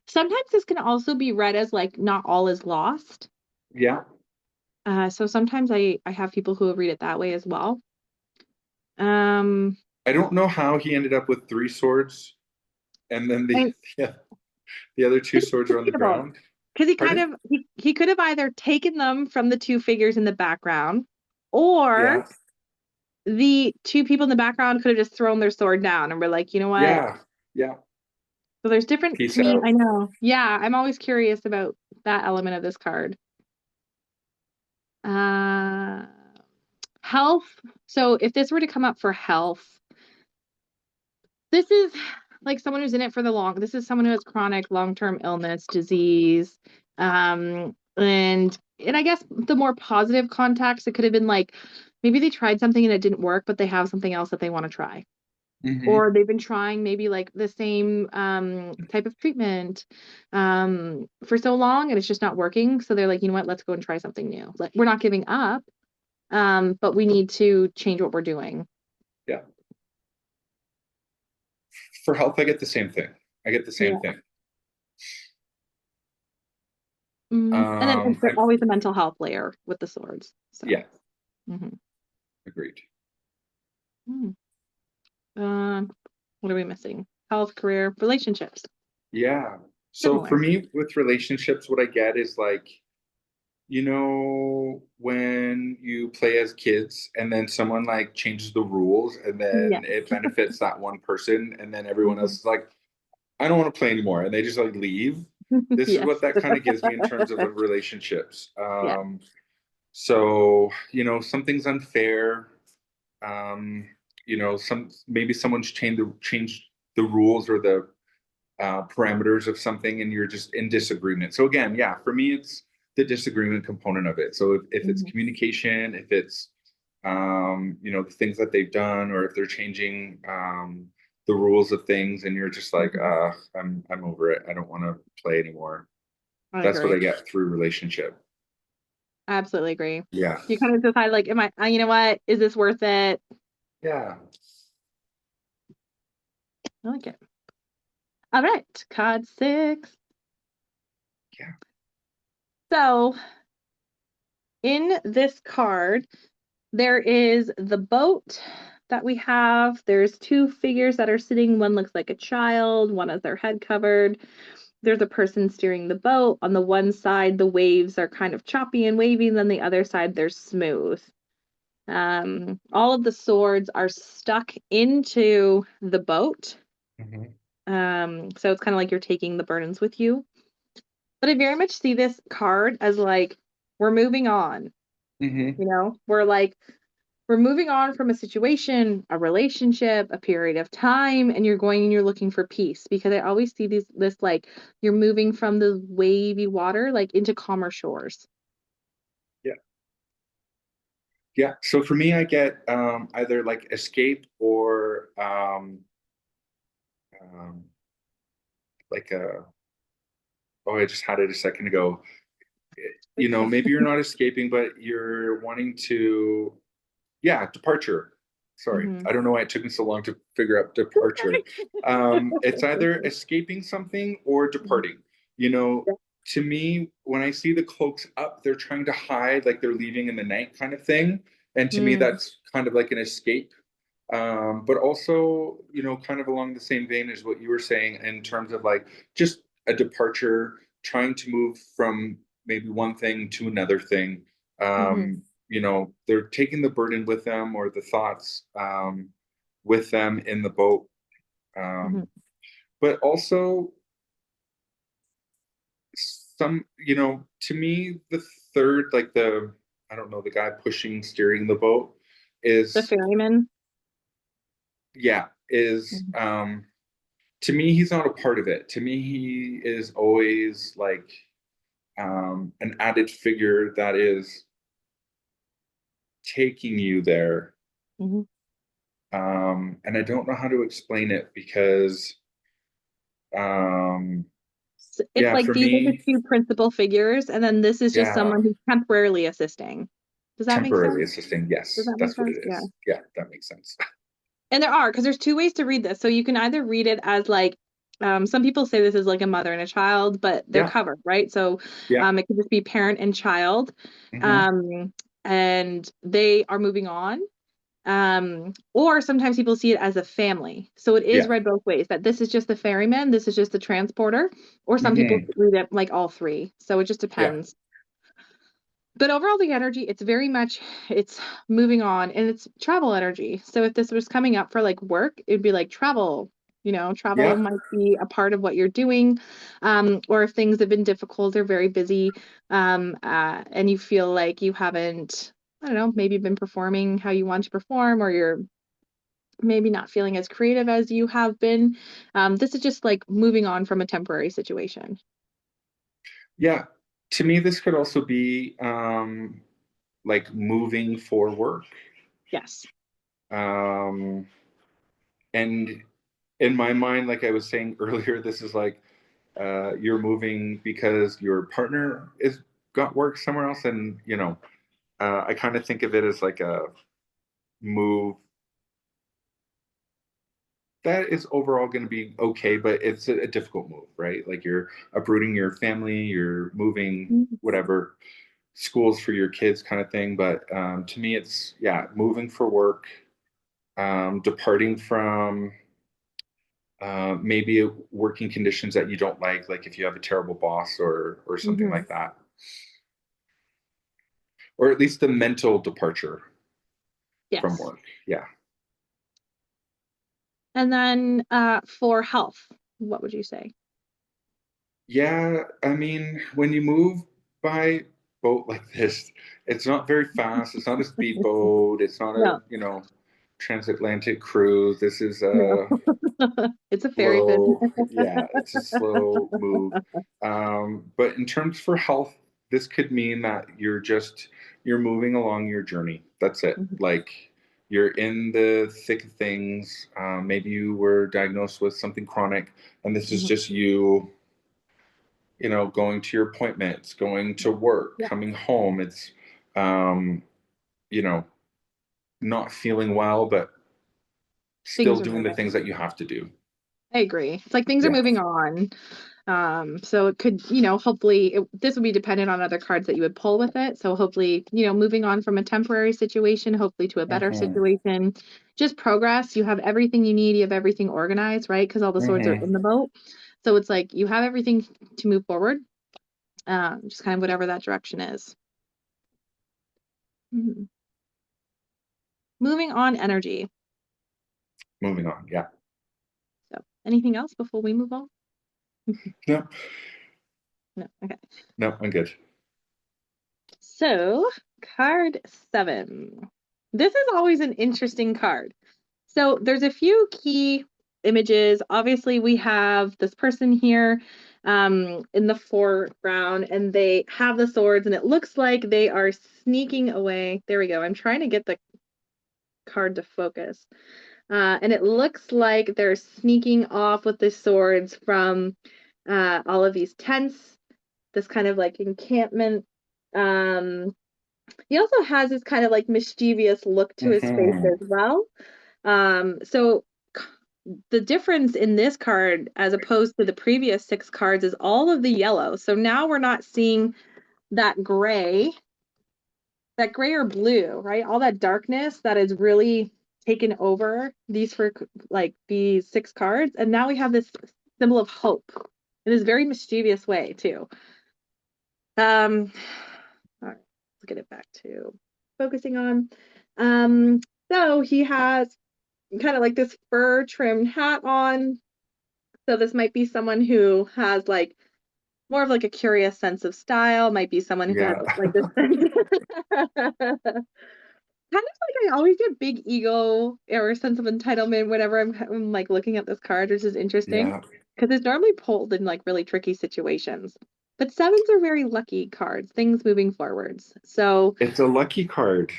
A: Sometimes this can also be read as like not all is lost.
B: Yeah.
A: So sometimes I have people who read it that way as well. Um,
B: I don't know how he ended up with 3 swords and then the
A: and
B: yeah, the other 2 swords are on the
A: debatable
B: ground.
A: because he kind
B: Pardon?
A: of he could have either taken them from the 2 figures in the background, or
B: Yeah.
A: the 2 people in the background could have just thrown their sword down and were like, you know what?
B: Yeah. Yeah.
A: So there's different
B: Peace
A: to me.
B: out.
A: I know. Yeah, I'm always curious about that element of this card. Uh, Health. So if this were to come up for health, this is like someone who's in it for the long. This is someone who has chronic long-term illness, disease, and I guess the more positive context, it could have been like maybe they tried something and it didn't work, but they have something else that they want to try.
B: Mm-hmm.
A: or they've been trying maybe like the same type of treatment for so long and it's just not working. So they're like, you know what, let's go and try something new. Like we're not giving up, but we need to change what we're doing.
B: Yeah. For health, I get the same thing. I get the same
A: Yeah.
B: thing.
A: And then there's
B: I,
A: always a mental health layer with the swords. So,
B: yeah,
A: mhm.
B: agreed.
A: Mm. What are we missing? Health, career, relationships.
B: Yeah. So for
A: Similar.
B: me with relationships, what I get is like, when you play as kids and then someone like changes the rules and
A: Yeah.
B: then it benefits that one person and then everyone else
A: Mhm.
B: is like, I don't want to play anymore. And they just like leave. This is what
A: Yes.
B: that kind of gives me in terms of relationships.
A: Yeah.
B: So, something's unfair. Um, maybe someone's changed the rules or the parameters of something and you're just in disagreement. So again, yeah, for me, it's the disagreement component of it. So if it's
A: Mhm.
B: communication, if it's, the things that they've done, or if they're changing the rules of things and you're just like,
A: Mhm.
B: I'm over it. I don't want to play anymore.
A: I
B: That's what I
A: agree.
B: get through relationship.
A: I absolutely agree.
B: Yeah.
A: You kind of decide like, you know what, is this worth it?
B: Yeah.
A: I like it. All right, card 6.
B: Yeah.
A: So in this card, there is the boat that we have. There's two figures that are sitting. One looks like a child, one has their head covered. There's a person steering the boat. On the one side, the waves are kind of choppy and wavy, and then the other side, they're smooth. All of the swords are stuck into the boat.
B: Hmm.
A: So it's kind of like you're taking the burdens with you. But I very much see this card as like, we're moving on,
B: Hmm.
A: we're moving on from a situation, a relationship, a period of time, and you're going and you're looking for peace because I always see this like you're moving from the wavy water like into calmer shores.
B: Yeah. Yeah. So for me, I get either like escape or um, like a, oh, I just had it a second ago. Maybe you're not escaping, but you're wanting to, yeah, departure. Sorry,
A: Hmm.
B: I don't know why it took me so long to figure out departure. It's either escaping something or
A: Mhm.
B: departing. You know, to me, when I see the cloaks up, they're trying to hide, like they're leaving in the night kind of thing. And to me,
A: Mm,
B: that's kind of like an escape. But also, kind of along the same vein as what you were saying in terms of like just a departure, trying to move from maybe one thing to another thing.
A: mhm,
B: They're taking the burden with them or the thoughts with them in the boat.
A: mhm.
B: But also to me, the third, like I don't know, the guy pushing, steering the boat
A: The
B: is,
A: ferryman.
B: yeah, is,
A: Mhm,
B: to me, he's not a part of it. To me, he is always like an added figure that is taking you there.
A: mhm.
B: And I don't know how to explain it because, um,
A: It's
B: yeah,
A: like
B: for
A: these are the
B: me,
A: two principal figures, and then this is just
B: yeah,
A: someone who's temporarily assisting. Does that make
B: temporarily
A: sense?
B: assisting.
A: Does
B: Yes,
A: that make
B: that's what
A: sense?
B: it
A: Yeah.
B: is. Yeah, that makes sense.
A: And there are, because there's two ways to read this. So you can either read it as like, some people say this is like a mother and a child, but they're
B: Yeah,
A: covered, right? So
B: yeah.
A: it could just be parent and child,
B: Hmm.
A: um, and they are moving on. Or sometimes people see it as a family. So it is
B: Yeah.
A: read both ways, that this is just the ferryman, this is just the transporter, or some people
B: Hmm.
A: read it like all three. So it just
B: Yeah.
A: depends. But overall, the energy, it's very much, it's moving on and it's travel energy. So if this was coming up for like work, it'd be like travel, travel
B: Yeah.
A: might be a part of what you're doing. Or if things have been difficult or very busy, and you feel like you haven't, I don't know, maybe been performing how you want to perform, or you're maybe not feeling as creative as you have been. This is just like moving on from a temporary situation.
B: Yeah. To me, this could also be like moving for work.
A: Yes.
B: Um, And in my mind, like I was saying earlier, this is like you're moving because your partner is got work somewhere else, and I kind of think of it as like a move that is overall going to be okay, but it's a difficult move, right? Like you're uprooting your family, you're moving
A: Mhm.
B: whatever schools for your kids kind of thing. But to me, it's yeah, moving for work, departing from maybe working conditions that you don't like if you have a terrible boss or something
A: Mhm.
B: like that, or at least the mental departure from
A: Yes.
B: work. Yeah.
A: And then for health, what would you say?
B: Yeah, I mean, when you move by boat like this, it's not very fast. It's not a speedboat. It's not a,
A: No,
B: transatlantic cruise. This is
A: no.
B: a
A: It's a fairy business.
B: slow, yeah, it's a slow move. But in terms for health, this could mean that you're moving along your journey. That's it.
A: Mhm.
B: Like you're in the thick of things. Maybe you were diagnosed with something chronic, and this is
A: Mhm.
B: just you going to your appointments, going to work,
A: Yeah,
B: coming home. It's, you know, not feeling well, but still
A: things are
B: doing the
A: moving.
B: things that you have to do.
A: I agree. It's like things are
B: Yeah.
A: moving on. So it could, hopefully this would be dependent on other cards that you would pull with it. So hopefully, moving on from a temporary situation, hopefully to a better
B: Hmm.
A: situation, just progress. You have everything you need. You have everything organized, right? Because all the swords are
B: Hmm.
A: in the boat. So it's like you have everything to move forward. Just kind of whatever that direction is. Mhm. Moving on energy.
B: Moving on. Yeah.
A: So anything else before we move on?
B: No,
A: No. Okay.
B: no, I'm good.
A: So card 7. This is always an interesting card. So there's a few key images. Obviously, we have this person here in the foreground, and they have the swords, and it looks like they are sneaking away. There we go. I'm trying to get the card to focus. And it looks like they're sneaking off with the swords from all of these tents, this kind of like encampment. Um, he also has this kind of like mischievous look to his face
B: Hmm.
A: as well. So the difference in this card as opposed to the previous 6 cards is all of the yellow. So now we're not seeing that gray, that gray or blue, right? All that darkness that is really taken over these for like these 6 cards. And now we have this symbol of hope in this very mischievous way too. Um, all right, let's get it back to focusing on. Um, so he has kind of like this fur trimmed hat on. So this might be someone who has like more of like a curious sense of style, might be someone who has
B: Yeah.
A: like this kind of like I always get big ego or sense of entitlement whenever I'm like looking at this card, which is interesting
B: Yeah.
A: because it's normally pulled in like really tricky situations. But sevens are very lucky cards, things moving forwards. So,
B: It's a lucky card.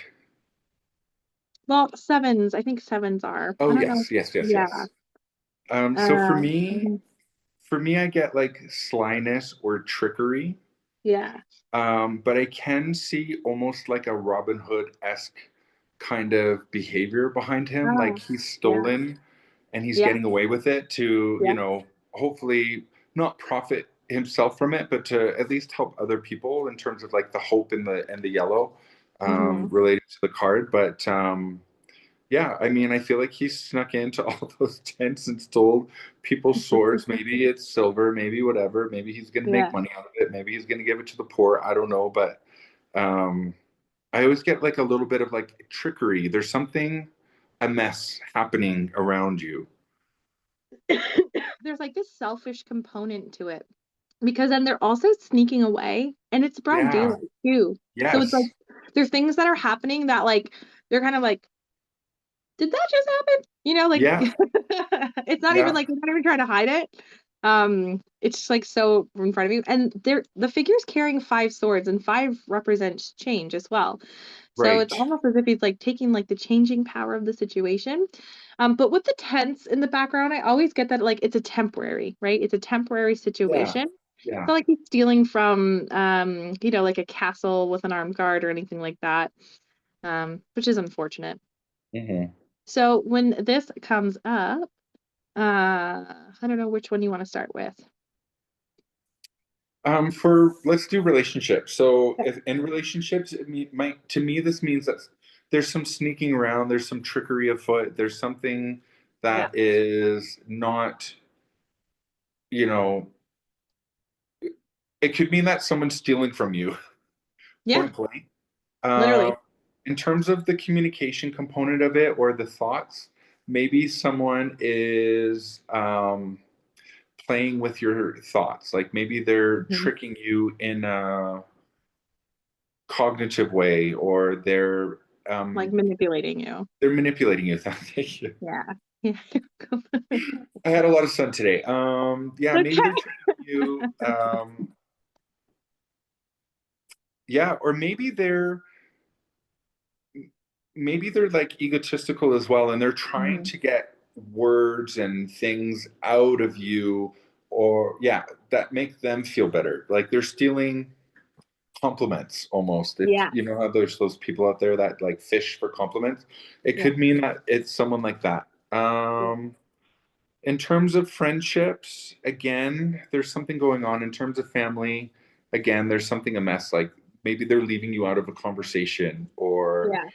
A: well, sevens, I think sevens are. I
B: Oh,
A: don't know.
B: yes, yes, yes,
A: Yeah.
B: yes. So
A: Mhm.
B: for me, I get like slyness or trickery.
A: Yeah.
B: But I can see almost like a Robin Hood-esque kind of behavior behind him.
A: Ah,
B: Like he's
A: yeah.
B: stolen and he's
A: Yeah.
B: getting away with it to,
A: Yeah.
B: hopefully not profit himself from it, but to at least help other people in terms of like the hope in the yellow
A: Hmm.
B: related to the card. But yeah, I mean, I feel like he snuck into all those tents and stole people's swords. Maybe it's silver, maybe whatever. Maybe he's going to make
A: Yeah.
B: money out of it. Maybe he's going to give it to the poor. I don't know, but um, I always get like a little bit of like trickery. There's something, a mess happening around you.
A: There's like this selfish component to it because then they're also sneaking away and it's broad
B: Yeah.
A: daylight too. So it's like
B: Yes.
A: there's things that are happening that like they're kind of like, did that just happen? Like
B: Yeah.
A: it's not even
B: Yeah.
A: like you're not even trying to hide it. It's just like so in front of you. And the figure's carrying 5 swords and 5 represents change as well. So it's
B: Right.
A: almost as if he's like taking like the changing power of the situation. But with the tense in the background, I always get that like it's a temporary, right? It's a temporary
B: Yeah.
A: situation. It's
B: Yeah.
A: not like he's stealing from like a castle with an armed guard or anything like that. Which is unfortunate.
B: Hmm.
A: So when this comes up, I don't know which one you want to start with.
B: For let's do relationships. So
A: Okay.
B: if in relationships, to me, this means that there's some sneaking around, there's some trickery afoot, there's something
A: Yeah.
B: that is not, you know, it could mean that someone's stealing from you,
A: Yeah,
B: point blank. Um,
A: literally.
B: in terms of the communication component of it or the thoughts, maybe someone is playing with your thoughts. Like maybe they're
A: Mhm.
B: tricking you in a cognitive way, or
A: Like
B: um,
A: manipulating you.
B: they're manipulating you. Thank you.
A: Yeah. Yeah.
B: I had a lot of sun today. Yeah, maybe they're
A: Okay.
B: tricking you. Yeah, or maybe they're like egotistical as well, and they're trying
A: Mhm.
B: to get words and things out of you, or yeah, that make them feel better. Like they're stealing compliments almost. If
A: Yeah.
B: you know how there's those people out there that like fish for compliments, it
A: Yeah.
B: could mean that it's someone like that.
A: Yeah.
B: In terms of friendships, again, there's something going on. In terms of family, again, there's something a mess. Like maybe they're leaving you out of a conversation, or,
A: Yeah.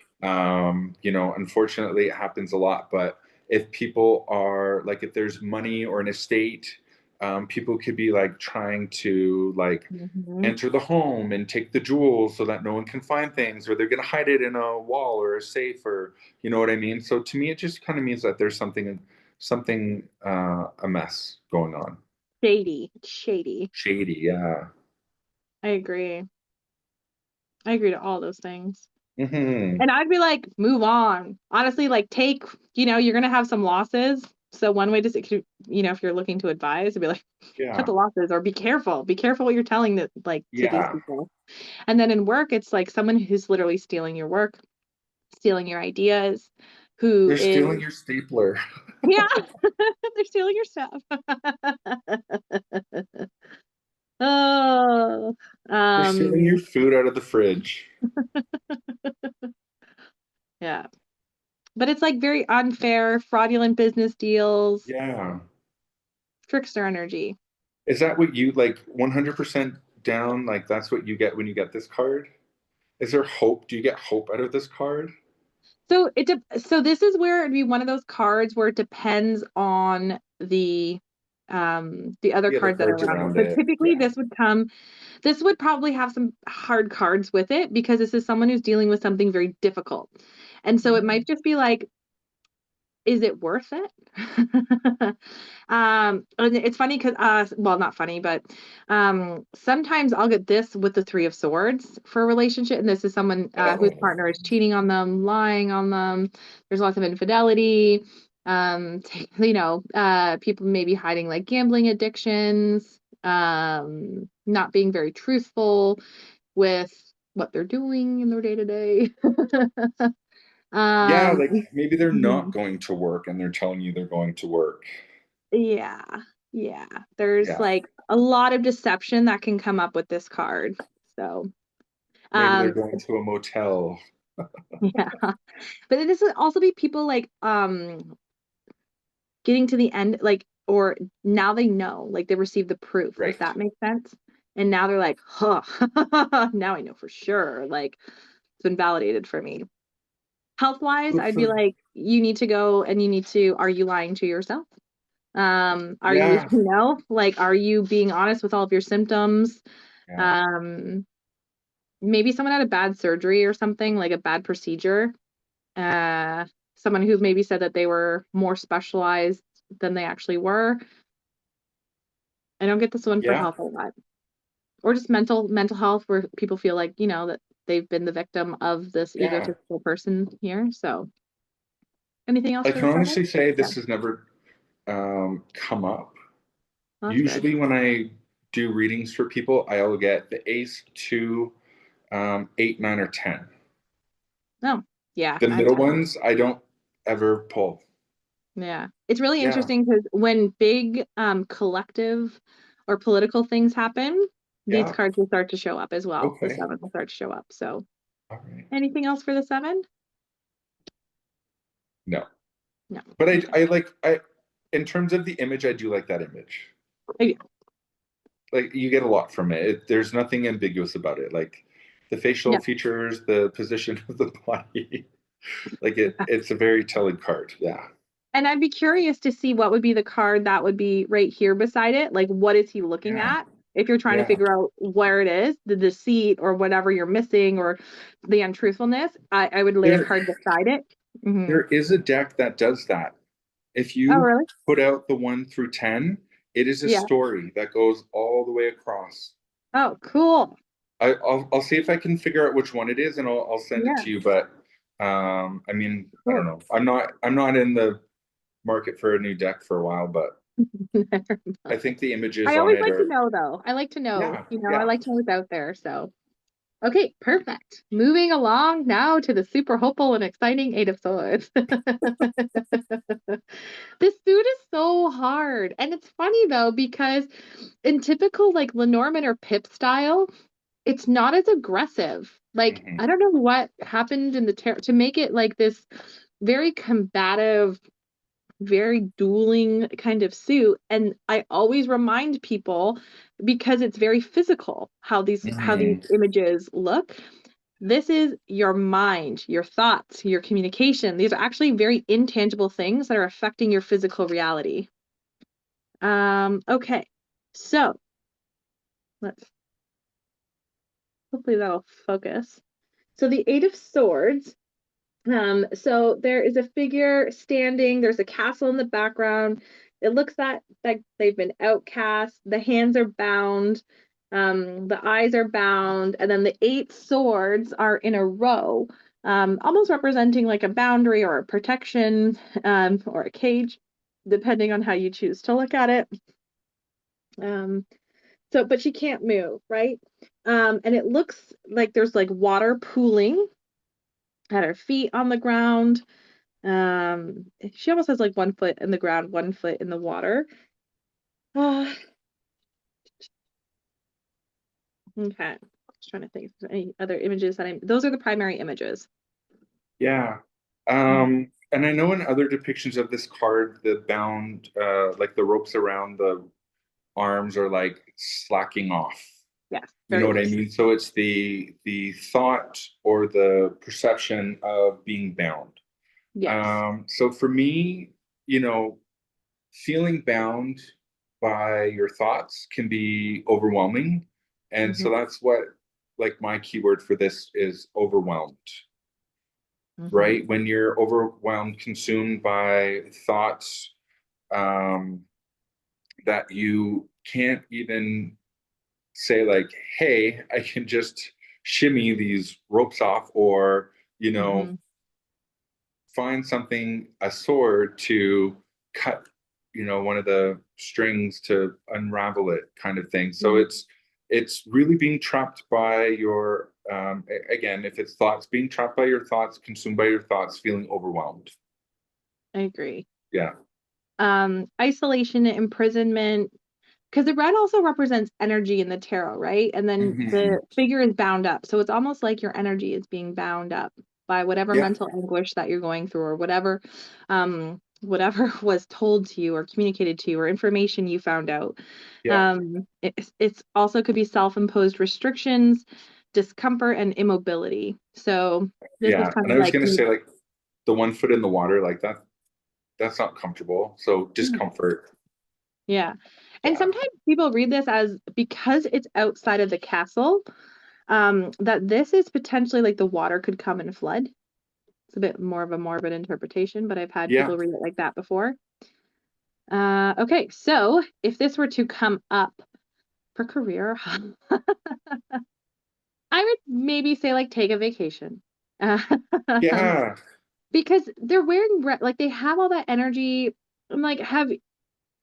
B: unfortunately, it happens a lot. But if people are like, if there's money or an estate, people could be like trying to like
A: Mhm.
B: enter the home and take the jewels so that no one can find things, or they're going to hide it in a wall or a safe, or you know what I mean. So to me it just kind of means that there's something a mess going on.
A: Shady. Shady.
B: Shady, yeah.
A: I agree. I agree to all those things.
B: Hmm.
A: And I'd be like, move on. Honestly, like you're gonna have some losses. So one way to, if you're looking to advise, to be like, cut
B: Yeah.
A: the losses or be careful. Be careful what you're telling to these
B: Yeah,
A: people. And then in work, it's like someone who's literally stealing your work, stealing your ideas, who
B: they're
A: is,
B: stealing your stapler.
A: yeah, they're stealing your stuff. Oh,
B: They're stealing your
A: um,
B: food out of the fridge.
A: yeah. But it's like very unfair, fraudulent business deals,
B: Yeah.
A: trickster energy.
B: Is that what you like 100% down? Like that's what you get when you get this card? Is there hope? Do you get hope out of this card?
A: So this is where it'd be one of those cards where it depends on the other
B: The other
A: cards that are
B: cards
A: around it.
B: around
A: So
B: it.
A: typically
B: Yeah.
A: this would probably have some hard cards with it because this is someone who's dealing with something very difficult. And so it might just be like, is it worth it? And it's funny because well, not funny, but sometimes I'll get this with the Three of Swords for a relationship, and this is someone whose
B: Oh.
A: partner is cheating on them, lying on them. There's lots of infidelity. People maybe hiding like gambling addictions, not being very truthful with what they're doing in their day to day.
B: Yeah,
A: Um,
B: like maybe they're not
A: mhm.
B: going to work and they're telling you they're going to work.
A: Yeah, yeah. There's
B: Yeah.
A: like a lot of deception that can come up with this card. So,
B: Maybe they're
A: um,
B: going to a motel.
A: yeah. But this would also be people like getting to the end, like, or now they know, like they received the proof, if
B: Right.
A: that makes sense. And now they're like, huh, now I know for sure. Like it's been validated for me. Health wise,
B: So
A: I'd be
B: for
A: like, you need to go and are you lying to yourself? Are you,
B: yeah,
A: like, are you being honest with all of your symptoms?
B: yeah,
A: Um, Maybe someone had a bad surgery or something, like a bad procedure. Uh, Someone who maybe said that they were more specialized than they actually were. I don't get this one for
B: yeah,
A: health a lot. Or just mental health where people feel like, that they've been the victim of this
B: yeah.
A: egotistical person here. So anything else
B: I
A: for
B: can
A: this card?
B: honestly say
A: Yeah,
B: this has never come up.
A: well, that's good.
B: Usually when I do readings for people, I'll get the ace, two, eight, nine, or 10.
A: Oh, yeah,
B: The
A: I'm
B: middle
A: done.
B: ones, I don't ever pull.
A: Yeah. It's really
B: Yeah.
A: interesting because when big collective or political things happen, these
B: Yeah.
A: cards will start to show up as well. The
B: Okay.
A: seven will start to show up. So
B: All right.
A: anything else for the seven?
B: No.
A: No.
B: But
A: Okay.
B: in terms of the image, I do like that image.
A: Okay.
B: Like you get a lot from it. There's nothing ambiguous about it. Like the facial
A: Yeah.
B: features, the position of the body. Like it's a very telling card. Yeah.
A: And I'd be curious to see what would be the card that would be right here beside it. Like, what is he looking
B: Yeah.
A: at? If you're trying to
B: Yeah.
A: figure out where it is, the deceit or whatever you're missing or the untruthfulness, I would lay a
B: There
A: card beside it.
B: there is a deck that does that. If
A: Oh,
B: you
A: really?
B: put out the 1 through 10, it is a
A: Yeah.
B: story that goes all the way across.
A: Oh, cool.
B: I'll see if I can figure out which one it is and I'll send it
A: Yeah,
B: to you. But I mean, I don't
A: cool.
B: know. I'm not in the market for a new deck for a while, but
A: Never
B: I
A: mind.
B: think the images
A: I
B: on
A: always
B: it
A: like to
B: are,
A: know though. I like to know,
B: yeah,
A: I
B: yeah.
A: like to know what's out there. So, okay, perfect. Moving along now to the super hopeful and exciting Eight of Swords. This suit is so hard. And it's funny though, because in typical like Lenormand or Pip style, it's not as aggressive. Like, I
B: Hmm.
A: don't know what happened in the tarot to make it like this very combative, very dueling kind of suit. And I always remind people because it's very physical how these
B: Hmm.
A: images look. This is your mind, your thoughts, your communication. These are actually very intangible things that are affecting your physical reality. Okay. So let's hopefully that'll focus. So the Eight of Swords. So there is a figure standing, there's a castle in the background. It looks like they've been outcast. The hands are bound, the eyes are bound, and then the eight swords are in a row, almost representing like a boundary or a protection, or a cage, depending on how you choose to look at it. Um, but she can't move, right? And it looks like there's like water pooling at her feet on the ground. She almost has like 1 foot in the ground, 1 foot in the water. Uh, okay. Just trying to think if there's any other images those are the primary images.
B: Yeah.
A: Mhm.
B: And I know in other depictions of this card, the bound, like the ropes around the arms are like slacking off.
A: Yes,
B: You
A: very
B: know what I
A: loose.
B: mean? So it's the thought or the perception of being bound.
A: Yes.
B: So for me, you know, feeling bound by your thoughts can be overwhelming. And so
A: Hmm.
B: that's what like my keyword for this is overwhelmed,
A: Hmm.
B: right? When you're overwhelmed, consumed by thoughts um, that you can't even say like, hey, I can just shimmy these ropes off or, you know,
A: Hmm.
B: find something, a sword to cut, one of the strings to unravel it kind of thing. So
A: Yeah,
B: it's really being trapped by your again, if it's thoughts, being trapped by your thoughts, consumed by your thoughts, feeling overwhelmed.
A: I agree.
B: Yeah.
A: Isolation, imprisonment, because the red also represents energy in the tarot, right? And then
B: Hmm.
A: the figure is bound up. So it's almost like your energy is being bound up by whatever
B: Yeah.
A: mental anguish that you're going through or whatever was told to you or communicated to you or information you found out.
B: Yeah.
A: It's also could be self-imposed restrictions, discomfort, and immobility. So this is
B: Yeah.
A: kind
B: And
A: of
B: I was
A: like
B: gonna say like the 1 foot in the water, like that's not comfortable. So discomfort.
A: yeah. And
B: Yeah.
A: sometimes people read this as because it's outside of the castle, that this is potentially like the water could come and flood. It's a bit more of a morbid interpretation, but I've had
B: Yeah.
A: people read it like that before. Okay, so if this were to come up for career, I would maybe say like take a vacation.
B: Yeah.
A: Because they're wearing red, like they have all that energy. I'm like,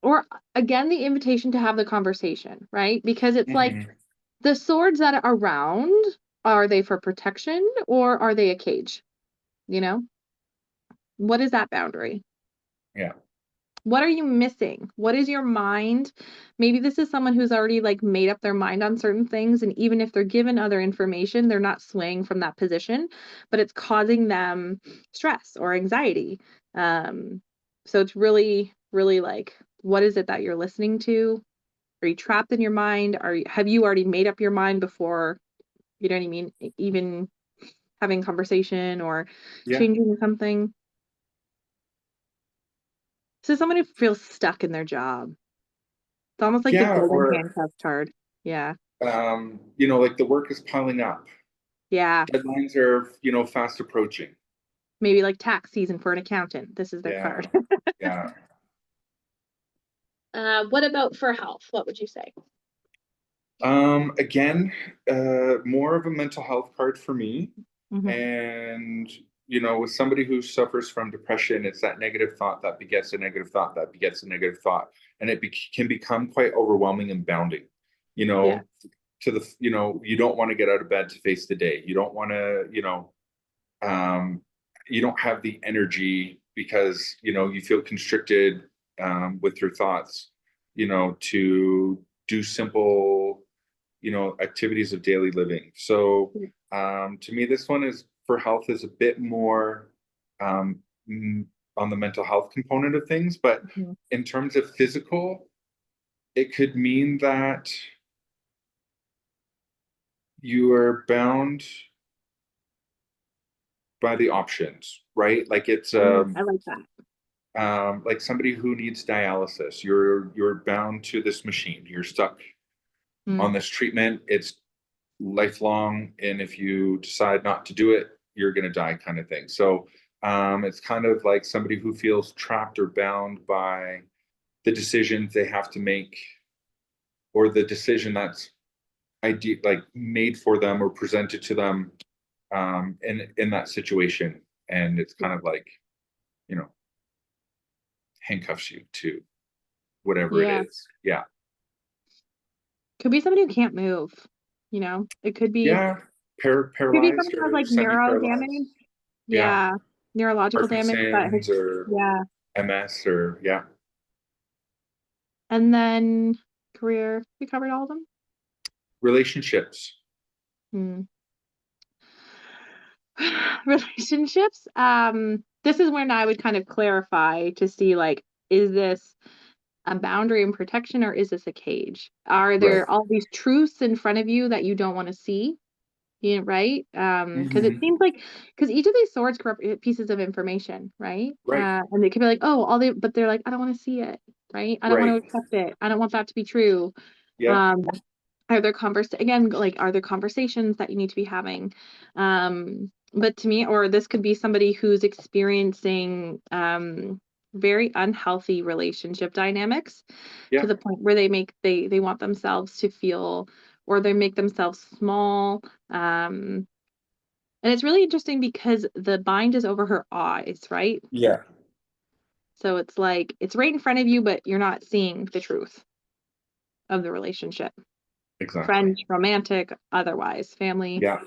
A: or again, the invitation to have the conversation, right? Because it's like
B: Hmm.
A: the swords that are around, are they for protection or are they a cage? you know? What is that boundary?
B: Yeah.
A: What are you missing? What is your mind? Maybe this is someone who's already like made up their mind on certain things, and even if they're given other information, they're not swaying from that position, but it's causing them stress or anxiety. So it's really, really like, what is it that you're listening to? Are you trapped in your mind? Have you already made up your mind before, you know what I mean, even having conversation or
B: Yeah.
A: changing something? So someone who feels stuck in their job. It's almost like the
B: Yeah.
A: golden
B: Or,
A: handcuffs card. Yeah.
B: like the work is piling up.
A: Yeah.
B: Deadlines are, fast approaching.
A: Maybe like tax season for an accountant. This is their
B: Yeah.
A: card.
B: Yeah.
A: What about for health? What would you say?
B: Again, more of a mental health card for me.
A: Hmm.
B: And, with somebody who suffers from depression, it's that negative thought that begets a negative thought that begets a negative thought. And it can become quite overwhelming and bounding, you
A: Yeah.
B: know, you don't want to get out of bed to face the day. You don't want to, um, you don't have the energy because, you feel constricted with your thoughts, to do simple activities of daily living. So to me, this one is for health is a bit more um, on the mental health component of things, but
A: Mhm.
B: in terms of physical, it could mean that you are bound by the options, right? Like it's
A: I like that.
B: like somebody who needs dialysis. You're bound to this machine. You're stuck
A: Mm.
B: on this treatment. It's lifelong, and if you decide not to do it, you're going to die, kind of thing. So it's kind of like somebody who feels trapped or bound by the decisions they have to make, or the decision that's like made for them or presented to them in that situation, and it's kind of like you know handcuffs you to whatever it
A: Yeah.
B: is. Yeah.
A: Could be somebody who can't move, It
B: Yeah.
A: could be
B: Paralyzed
A: somebody who has
B: or
A: like neuro
B: semi-paralyzed.
A: damage.
B: Yeah.
A: Yeah. Neurological damage that has,
B: Parkinson's or
A: yeah.
B: MS or yeah.
A: And then career, we covered all of them.
B: Relationships.
A: Hmm. Relationships. This is when I would kind of clarify to see like, is this a boundary and protection, or is this a cage? Are
B: Right.
A: there all these truths in front of you that you don't want to see? Yeah, right. Because it
B: Hmm.
A: seems like, because each of these swords corrupt pieces of information, right?
B: Right.
A: And they could be like, oh, but they're like, I don't want to see it, right? I don't want to
B: Right.
A: accept it. I don't want that to be true.
B: Yeah.
A: Um, are there conversations that you need to be having? But to me, or this could be somebody who's experiencing very unhealthy relationship dynamics to
B: Yeah.
A: the point where they want themselves to feel, or they make themselves small. And it's really interesting because the bind is over her eyes, right?
B: Yeah.
A: So it's like it's right in front of you, but you're not seeing the truth of the relationship.
B: Exactly.
A: Friends, romantic, otherwise, family.
B: Yeah.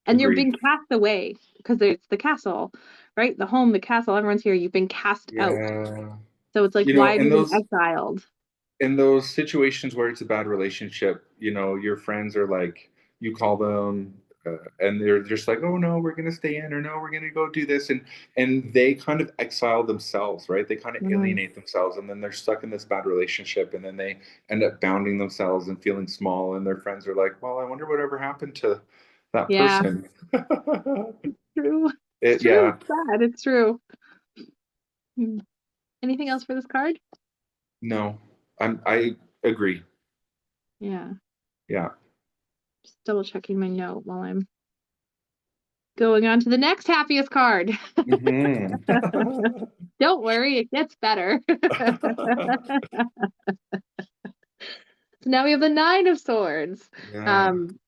A: And you're
B: Agreed.
A: being cast away because there's the castle, right? The home, the castle, everyone's here. You've been cast out.
B: Yeah.
A: So it's like,
B: You know,
A: why have
B: in
A: you been
B: those
A: exiled?
B: in those situations where it's a bad relationship, your friends are like, you call them, and they're just like, oh no, we're gonna stay in, or no, we're gonna go do this, and they kind of exile themselves, right? They kind of
A: Mm,
B: alienate themselves, and then they're stuck in this bad relationship, and then they end up bounding themselves and feeling small, and their friends are like, well, I wonder whatever happened to that
A: yeah,
B: person.
A: true. It's
B: It,
A: true.
B: yeah,
A: It's sad. It's true. Hmm. Anything else for this card?
B: no, I agree.
A: Yeah.
B: Yeah.
A: Just double checking my note while I'm going on to the next happiest card.
B: Hmm.
A: Don't worry, it gets better. So now we have the Nine of Swords.
B: Yeah.
A: Um,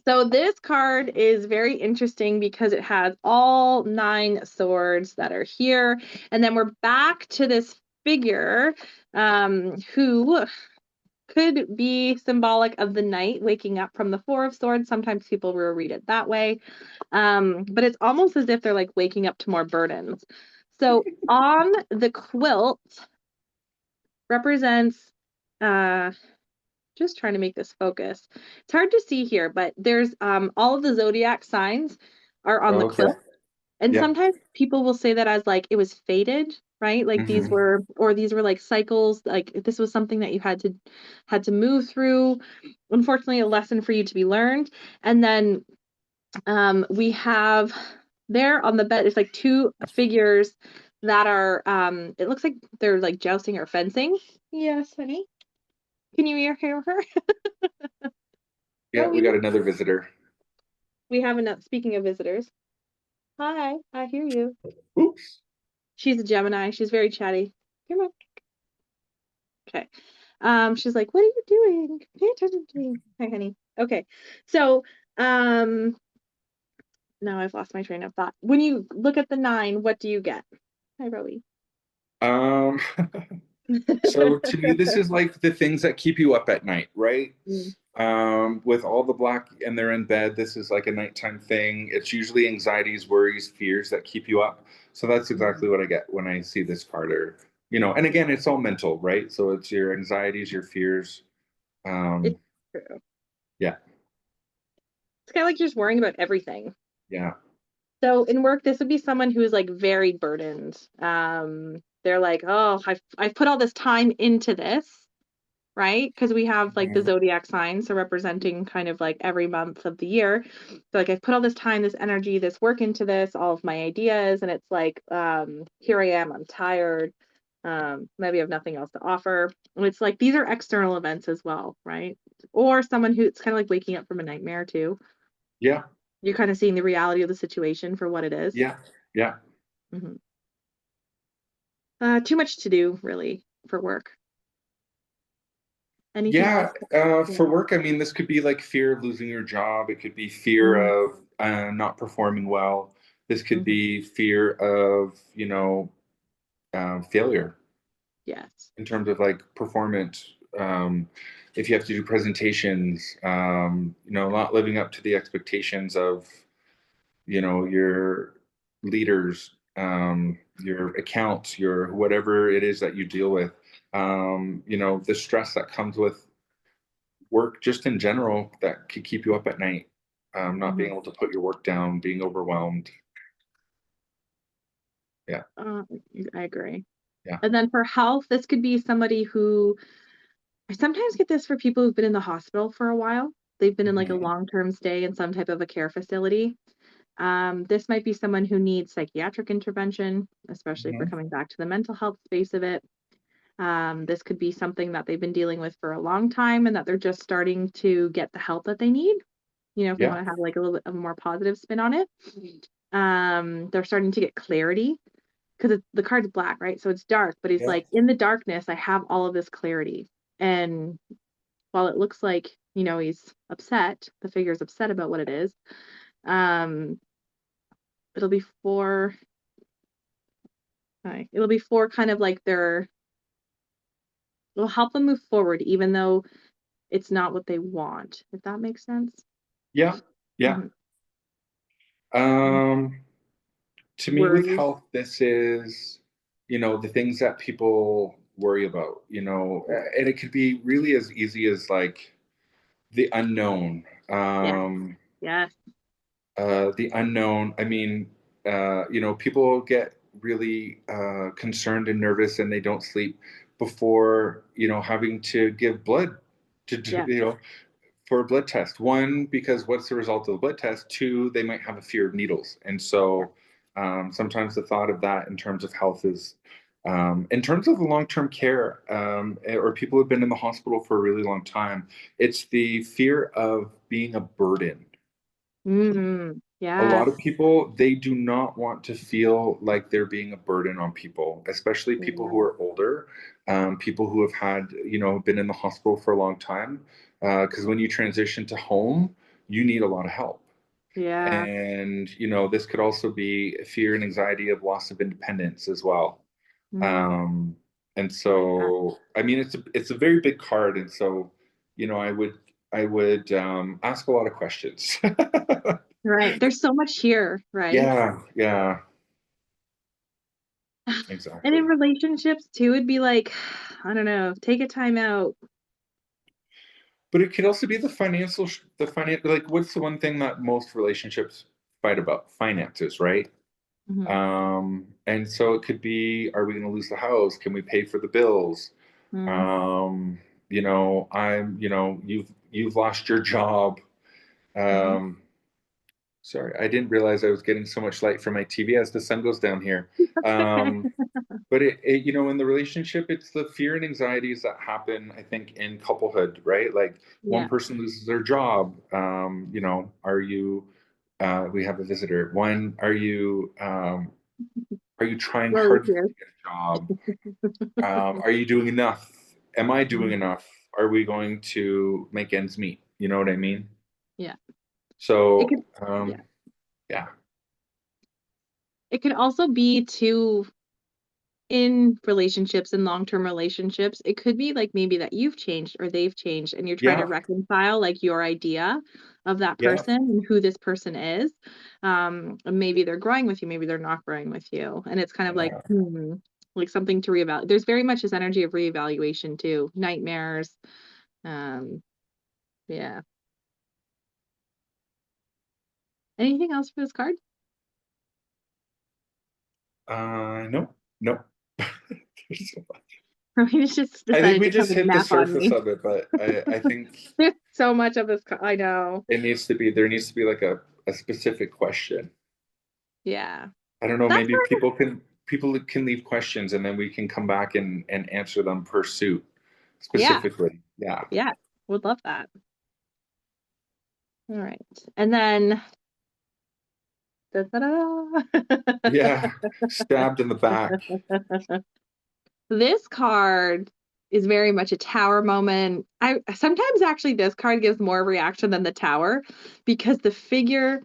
A: so this card is very interesting because it has all nine swords that are here. And then we're back to this figure who could be symbolic of the knight waking up from the Four of Swords. Sometimes people will read it that way. But it's almost as if they're like waking up to more burdens. So on the quilt represents just trying to make this focus. It's hard to see here, but there's all of the zodiac signs are on the
B: Okay.
A: quilt. And
B: Yeah.
A: sometimes people will say that as like it was fated, right? Like these
B: Hmm.
A: were, or these were like cycles, like this was something that you had to move through. Unfortunately, a lesson for you to be learned. And then we have there on the bed, it's like two figures that are it looks like they're like jousting or fencing. Yes, honey. Can you hear her?
B: Yeah, we
A: Chloe?
B: got another visitor.
A: We have enough. Speaking of visitors, hi, I hear you.
B: Oops.
A: She's a Gemini. She's very chatty. Come on. Okay. She's like, what are you doing? Pay attention to me. Hi, honey. Okay. So, now I've lost my train of thought. When you look at the nine, what do you get? Hi, Rowie.
B: Um, so to me, this is like the things that keep you up at night, right?
A: Mm,
B: With all the black and they're in bed, this is like a nighttime thing. It's usually anxieties, worries, fears that keep you up. So that's
A: mhm.
B: exactly what I get when I see this card. Or, and again, it's all mental, right? So it's your anxieties, your fears.
A: It's
B: Um,
A: true.
B: yeah,
A: It's kind of like you're just worrying about everything.
B: yeah.
A: So in work, this would be someone who is like very burdened. They're like, oh, I've put all this time into this, right? Because we have like the
B: Mhm.
A: zodiac signs, so representing kind of like every month of the year. So like I've put all this time, this energy, this work into this, all of my ideas, and it's like, here I am, I'm tired. Maybe I have nothing else to offer. And it's like these are external events as well, right? Or someone who it's kind of like waking up from a nightmare too.
B: Yeah,
A: You're kind of seeing the reality of the situation for what it is.
B: yeah, yeah.
A: Mhm. Too much to do, really, for work. Anything else?
B: Yeah,
A: Yeah.
B: for work, I mean, this could be like fear of losing your job. It could be fear
A: Mm,
B: of not performing well. This could
A: mhm.
B: be fear of, failure
A: Yes.
B: in terms of like performance. If you have to do presentations, not living up to the expectations of, your leaders, your accounts, your whatever it is that you deal with. The stress that comes with work just in general that could keep you up at night, not being
A: Mhm.
B: able to put your work down, being overwhelmed. Yeah,
A: Uh, I agree.
B: yeah.
A: And then for health, this could be somebody who I sometimes get this for people who've been in the hospital for a while. They've been in like a
B: Hmm.
A: long-term stay in some type of a care facility. This might be someone who needs psychiatric intervention, especially if we're
B: Hmm.
A: coming back to the mental health space of it. This could be something that they've been dealing with for a long time and that they're just starting to get the help that they need. If we
B: Yeah,
A: want to have like a little bit of a more positive spin on it. They're starting to get clarity because the card's black, right? So it's dark, but he's
B: yeah,
A: like, in the darkness, I have all of this clarity. And while it looks like, he's upset, the figure's upset about what it is, um, it'll be for, it'll be for kind of like it'll help them move forward, even though it's not what they want, if that makes sense.
B: yeah, yeah.
A: Mhm.
B: Um, to me, with
A: Worries.
B: health, this is, the things that people worry about, and it could be really as easy as like the unknown.
A: Yeah. Yes.
B: The unknown. I mean, people get really concerned and nervous and they don't sleep before, having to give blood to,
A: Yeah.
B: for a blood test. One, because what's the result of the blood test? Two, they might have a fear of needles. And
A: Yeah.
B: so sometimes the thought of that in terms of health is, in terms of the long-term care, or people who've been in the hospital for a really long time, it's the fear of being a burden. A lot of
A: Yes.
B: people, they do not want to feel like they're being a burden on people, especially people who
A: Yeah.
B: are older, people who have had, been in the hospital for a long time. Because when you transition to home, you need a lot of help.
A: Yeah.
B: And, this could also be fear and anxiety of loss of independence as well.
A: Mm.
B: Um, And
A: Yeah.
B: so, I mean, it's a very big card, and so, I would ask a lot of questions.
A: Right. There's so much here, right?
B: Yeah, yeah,
A: And in
B: exactly.
A: relationships too, it'd be like, I don't know, take a time out.
B: But it could also be the finance. Like, what's the one thing that most relationships fight about? Finances, right?
A: Hmm.
B: And so it could be, are we going to lose the house? Can we pay for the bills?
A: Mm.
B: Um, you've lost your job.
A: Hmm.
B: Um, Sorry, I didn't realize I was getting so much light from my TV as the sun goes down here.
A: Okay.
B: Um, but in the relationship, it's the fear and anxieties that happen, I think, in couplehood, right? Like one
A: Yeah.
B: person loses their job. We have a visitor. Are you trying
A: Slowly
B: hard to
A: here.
B: get a job? Are you doing enough? Am I doing
A: Mhm.
B: enough? Are we going to make ends meet? You know what I mean?
A: Yeah. It
B: So,
A: could, yeah.
B: yeah,
A: It could also be too in relationships and long-term relationships. It could be like maybe that you've changed or they've changed and you're trying to
B: yeah,
A: reconcile like your idea of that
B: yeah,
A: person and who this person is. And maybe they're growing with you, maybe they're not growing with you. And it's kind of like,
B: yeah.
A: like something to reevaluate. There's very much this energy of reevaluation too. Nightmares. Um, yeah. Anything else for this card?
B: No, no. There's so much.
A: We just
B: I think
A: decided
B: we
A: to come
B: just
A: and
B: hit the
A: nap on
B: surface
A: me.
B: of it, but I think
A: There's so much of this. I know.
B: there needs to be like a specific question.
A: Yeah.
B: I don't know,
A: That's
B: maybe people can leave questions and then we can come back and answer them per suit
A: yeah.
B: specifically. Yeah.
A: Yeah. Would love that. All right. And then da-da-da.
B: Yeah. Stabbed in the back.
A: This card is very much a tower moment. I sometimes actually this card gives more reaction than the tower because the figure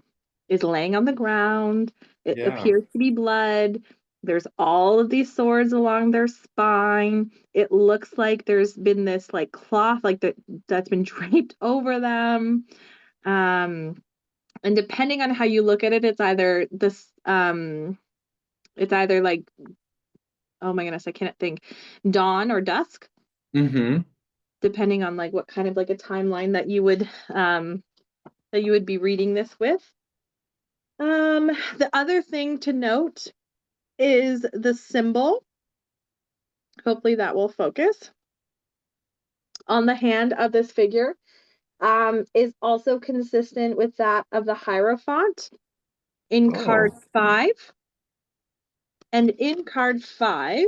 A: is laying on the ground. It
B: Yeah.
A: appears to be blood. There's all of these swords along their spine. It looks like there's been this like cloth like that's been draped over them. Um, and depending on how you look at it, it's either like, oh my goodness, I can't think, dawn or dusk,
B: Mm-hmm.
A: depending on like what kind of like a timeline that you would be reading this with. The other thing to note is the symbol. Hopefully that will focus on the hand of this figure. Is also consistent with that of the Hierophant in card
B: Oh,
A: 5. And in card 5,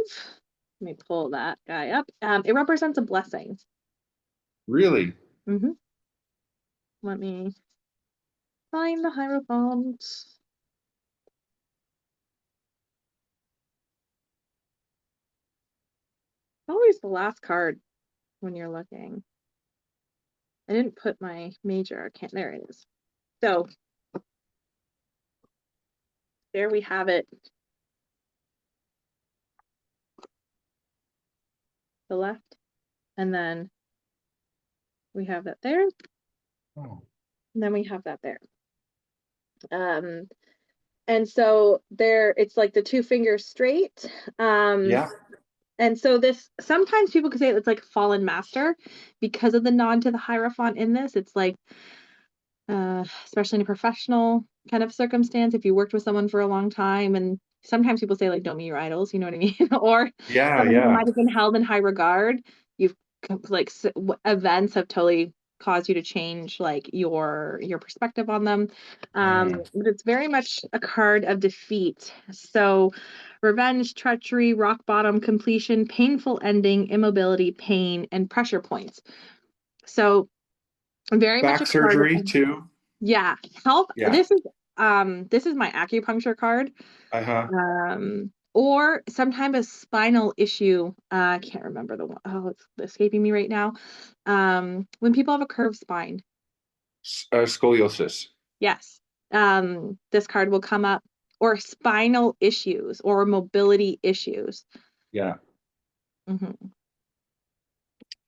A: let me pull that guy up. It represents a blessing.
B: really?
A: Hmm. Let me find the Hierophant. Always the last card when you're looking. I didn't put my major arcana. There it is. So there we have it. The left, and then we have that there, and
B: Oh.
A: then we have that there. Um, and so there, it's like the two fingers straight. Um,
B: Yeah.
A: and so this sometimes people could say it's like fallen master because of the nod to the Hierophant in this. It's like especially in a professional kind of circumstance, if you worked with someone for a long time, and sometimes people say like don't meet your idols, you know what I mean? Or
B: Yeah,
A: someone who
B: yeah.
A: might have been held in high regard, you've like events have totally caused you to change like your perspective on them.
B: Mm.
A: But it's very much a card of defeat. So revenge, treachery, rock bottom, completion, painful ending, immobility, pain, and pressure points. So very much
B: Back
A: a card
B: surgery
A: of,
B: too.
A: yeah, health.
B: Yeah.
A: This is my acupuncture card.
B: Uh-huh.
A: Or sometime a spinal issue. I can't remember the one. Oh, it's escaping me right now. When people have a curved spine.
B: Scoliosis.
A: Yes. This card will come up, or spinal issues or mobility issues.
B: Yeah.
A: Mhm.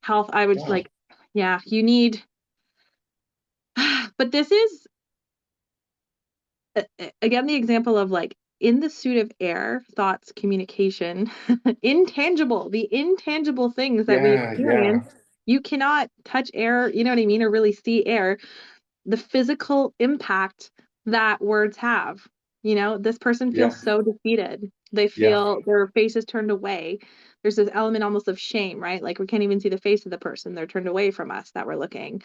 A: Health, I would
B: Yeah.
A: like, yeah, you need, but this is again the example of like in the suit of air, thoughts, communication, the intangible things that we
B: Yeah.
A: experience.
B: Yeah.
A: You cannot touch air, you know what I mean, or really see air. The physical impact that words have. You know, this person
B: Yeah.
A: feels so defeated. They
B: Yeah.
A: feel their face is turned away. There's this element almost of shame, right? Like we can't even see the face of the person. They're turned away from us that we're looking.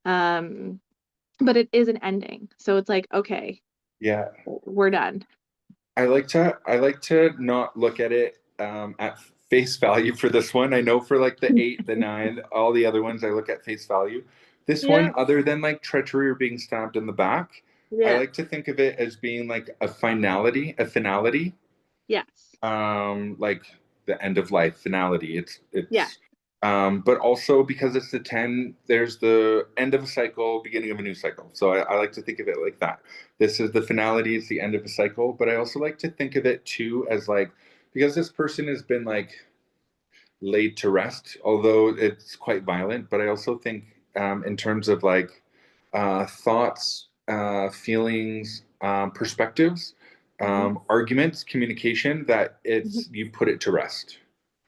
A: Um, but it is an ending. So it's like, okay,
B: Yeah.
A: we're done.
B: I like to not look at it at face value for this one. I know for like the 8, the 9, all the other ones I look at face value. This
A: Yeah.
B: one, other than like treachery or being stabbed in the back, I
A: Yeah.
B: like to think of it as being like a finality,
A: Yes.
B: like the end of life finality. It's
A: Yeah.
B: it's but also because it's the 10, there's the end of a cycle, beginning of a new cycle. So I like to think of it like that. This is the finality, it's the end of a cycle. But I also like to think of it too as like, because this person has been like laid to rest, although it's quite violent. But I also think in terms of like thoughts, feelings, perspectives,
A: Hmm.
B: arguments, communication, that
A: Hmm.
B: it's you put it to rest.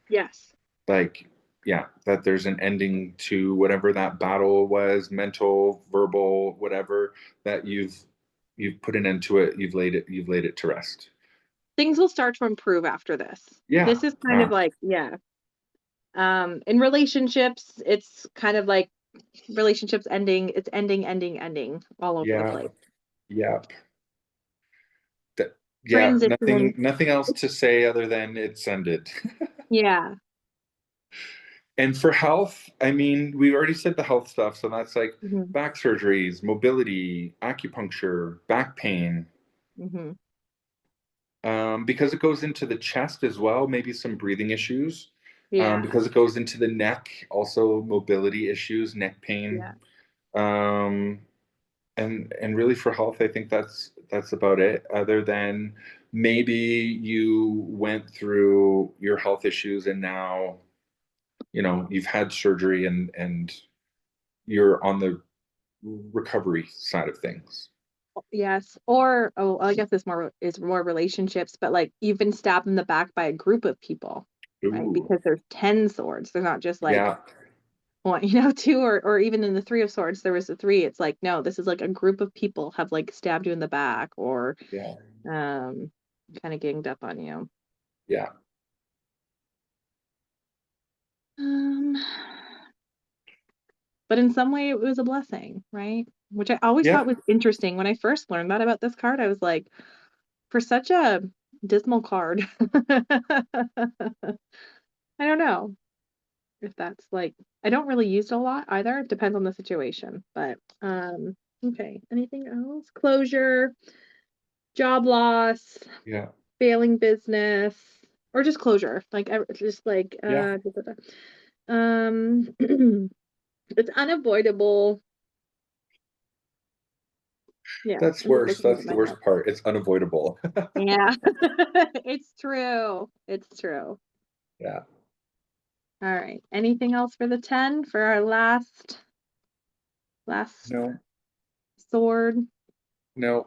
A: Yes.
B: Like, yeah, that there's an ending to whatever that battle was, mental, verbal, whatever, that you've put an end to it, you've laid it to rest.
A: Things will start to improve after this.
B: Yeah.
A: This is kind of like, yeah. In relationships, it's kind of like relationships ending, it's ending, ending, ending all over the
B: Yeah.
A: place.
B: Yeah. That, yeah,
A: Transition.
B: nothing else to say other than it's ended.
A: Yeah.
B: And for health, I mean, we already said the health stuff, so that's like
A: Hmm.
B: back surgeries, mobility, acupuncture, back pain.
A: Hmm.
B: Because it goes into the chest as well, maybe some breathing issues.
A: Yeah.
B: Because it goes into the neck, also mobility issues, neck pain.
A: Yeah.
B: Um, and really for health, I think that's about it. Other than maybe you went through your health issues and now, you've had surgery and you're on the recovery side of things.
A: Yes. Or, oh, I guess this more relationships, but like you've been stabbed in the back by a group of people, right?
B: Ooh,
A: Because there's 10 swords. They're not just like
B: yeah,
A: one, two, or even in the three of swords, there was the three. It's like, no, this is like a group of people have like stabbed you in the back or
B: yeah,
A: um kind of ganged up on you.
B: yeah,
A: Um, but in some way it was a blessing, right? Which I always
B: yeah.
A: thought was interesting. When I first learned that about this card, I was like, for such a dismal card. I don't know if that's like I don't really use it a lot either. It depends on the situation. But okay. Anything else? Closure, job loss,
B: Yeah.
A: failing business, or just closure. Like just like
B: Yeah.
A: da, da, da. It's unavoidable. Yeah,
B: That's
A: I'm just
B: worse.
A: looking at
B: That's the
A: my
B: worst
A: notes.
B: part. It's unavoidable.
A: Yeah. It's true. It's true.
B: Yeah.
A: All right. Anything else for the 10 for our last
B: No,
A: sword?
B: no.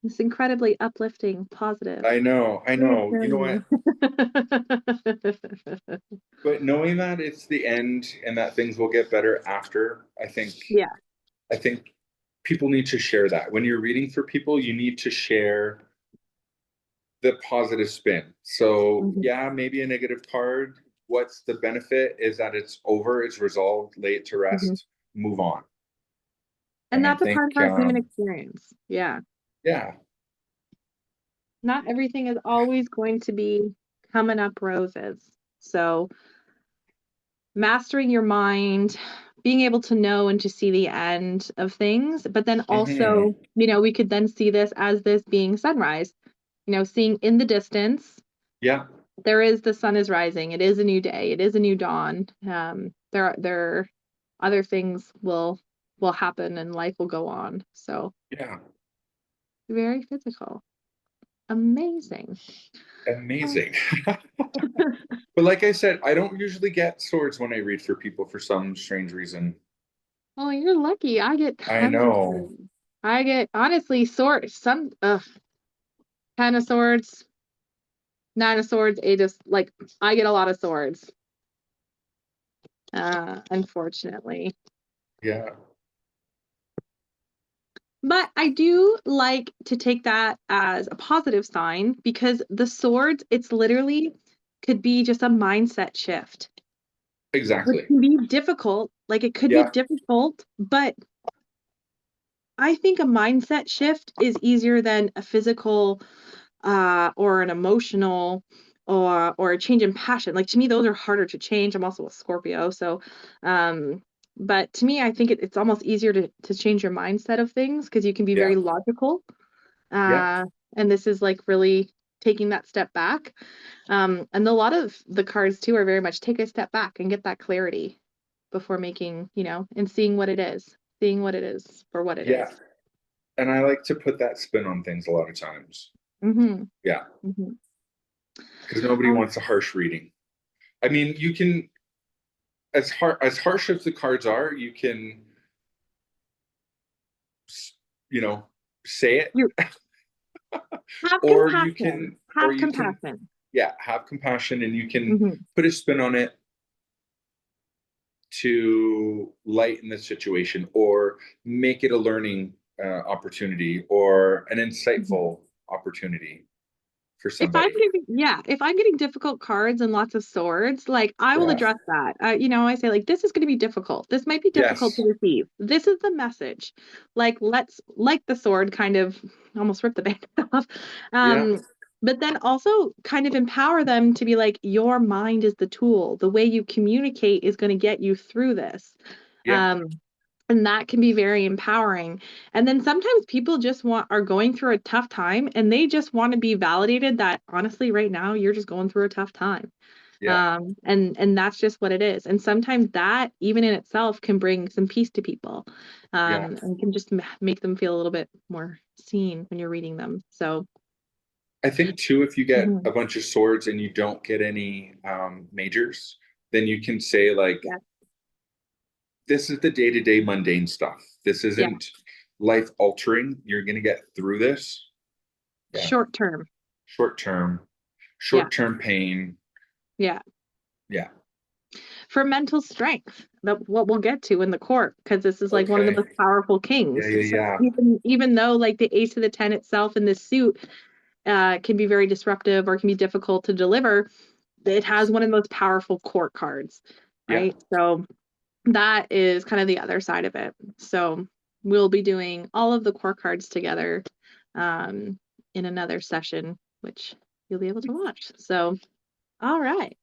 A: This incredibly uplifting, positive.
B: I know. I know. You know what?
A: Reassuring.
B: But knowing that it's the end and that things will get better after,
A: Yeah.
B: I think people need to share that. When you're reading for people, you need to share the positive spin. So,
A: Mhm.
B: yeah, maybe a negative card. What's the benefit is that it's over, it's resolved, lay it to
A: Mhm.
B: rest, move on.
A: And
B: And I
A: that's a
B: think,
A: part of our human experience. Yeah.
B: yeah,
A: Not everything is always going to be coming up roses. So mastering your mind, being able to know and to see the end of things, but then
B: hmm,
A: also, we could then see this as this being sunrise, seeing in the distance,
B: yeah,
A: the sun is rising. It is a new day. It is a new dawn. There other things will happen and life will go on. So
B: yeah.
A: very physical. Amazing. Oh,
B: Amazing. But like I said, I don't usually get swords when I read for people for some strange reason.
A: well, you're lucky. I get
B: I
A: tons of
B: know.
A: swords. I get honestly swords, some 10 of swords, 9 of swords, 8 of like I get a lot of swords. Unfortunately.
B: Yeah.
A: But I do like to take that as a positive sign because the swords, it's literally could be just a mindset shift, which
B: Exactly.
A: can be difficult. Like it could be
B: Yeah.
A: difficult, but I think a mindset shift is easier than a physical or an emotional or a change in passion. Like to me, those are harder to change. I'm also a Scorpio, so but to me, I think it's almost easier to change your mindset of things because you can be
B: Yeah.
A: very logical.
B: Yeah.
A: Uh, and this is like really taking that step back. And a lot of the cards too are very much take a step back and get that clarity before making, and seeing what it is for what it
B: Yeah.
A: is.
B: And I like to put that spin on things a lot of times.
A: Mm-hmm.
B: Yeah.
A: Mm-hmm.
B: Because nobody wants a harsh reading. I mean, you can, as harsh as the cards are, you can, you know, say it,
A: You have
B: or you
A: compassion.
B: can, or
A: Have
B: you can,
A: compassion.
B: yeah, have compassion and you can
A: Hmm.
B: put a spin on it to lighten the situation or make it a learning opportunity or an
A: Hmm.
B: insightful opportunity for
A: If I'm
B: somebody.
A: getting difficult cards and lots of swords, like I will
B: Yeah.
A: address that. I say like this is going to be difficult. This might be difficult to
B: Yes.
A: receive. This is the message. Like let's like the sword kind of almost rip the band off.
B: Yeah.
A: Um, but then also kind of empower them to be like your mind is the tool. The way you communicate is going to get you through this.
B: Yeah.
A: Um, and that can be very empowering. And then sometimes people just are going through a tough time and they just want to be validated that honestly right now you're just going through a tough time.
B: Yeah.
A: And that's just what it is. And sometimes that even in itself can bring some peace to people.
B: Yeah.
A: And can just make them feel a little bit more seen when you're reading them. So
B: I think too, if you get
A: mhm.
B: a bunch of swords and you don't get any majors, then you can say like,
A: Yeah,
B: this is the day-to-day mundane stuff. This
A: yeah,
B: isn't life altering. You're gonna get through this. Yeah.
A: short term.
B: Short term,
A: Yeah,
B: short term pain.
A: yeah.
B: Yeah.
A: For mental strength, that what we'll get to in the court, because this is like one of the
B: Okay.
A: most powerful
B: Yeah,
A: kings.
B: yeah,
A: So
B: yeah.
A: even though like the ace of the ten itself in this suit can be very disruptive or can be difficult to deliver, it has one of the most powerful court cards,
B: Yeah.
A: right? So that is kind of the other side of it. So we'll be doing all of the court cards together um, in another session, which you'll be able to watch. So, all right.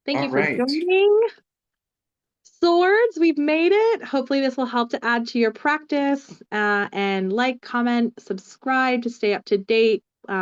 A: Thank
B: All
A: you for
B: right.
A: joining. Swords, we've made it. Hopefully, this will help to add to your practice. And like, comment, subscribe to stay up to date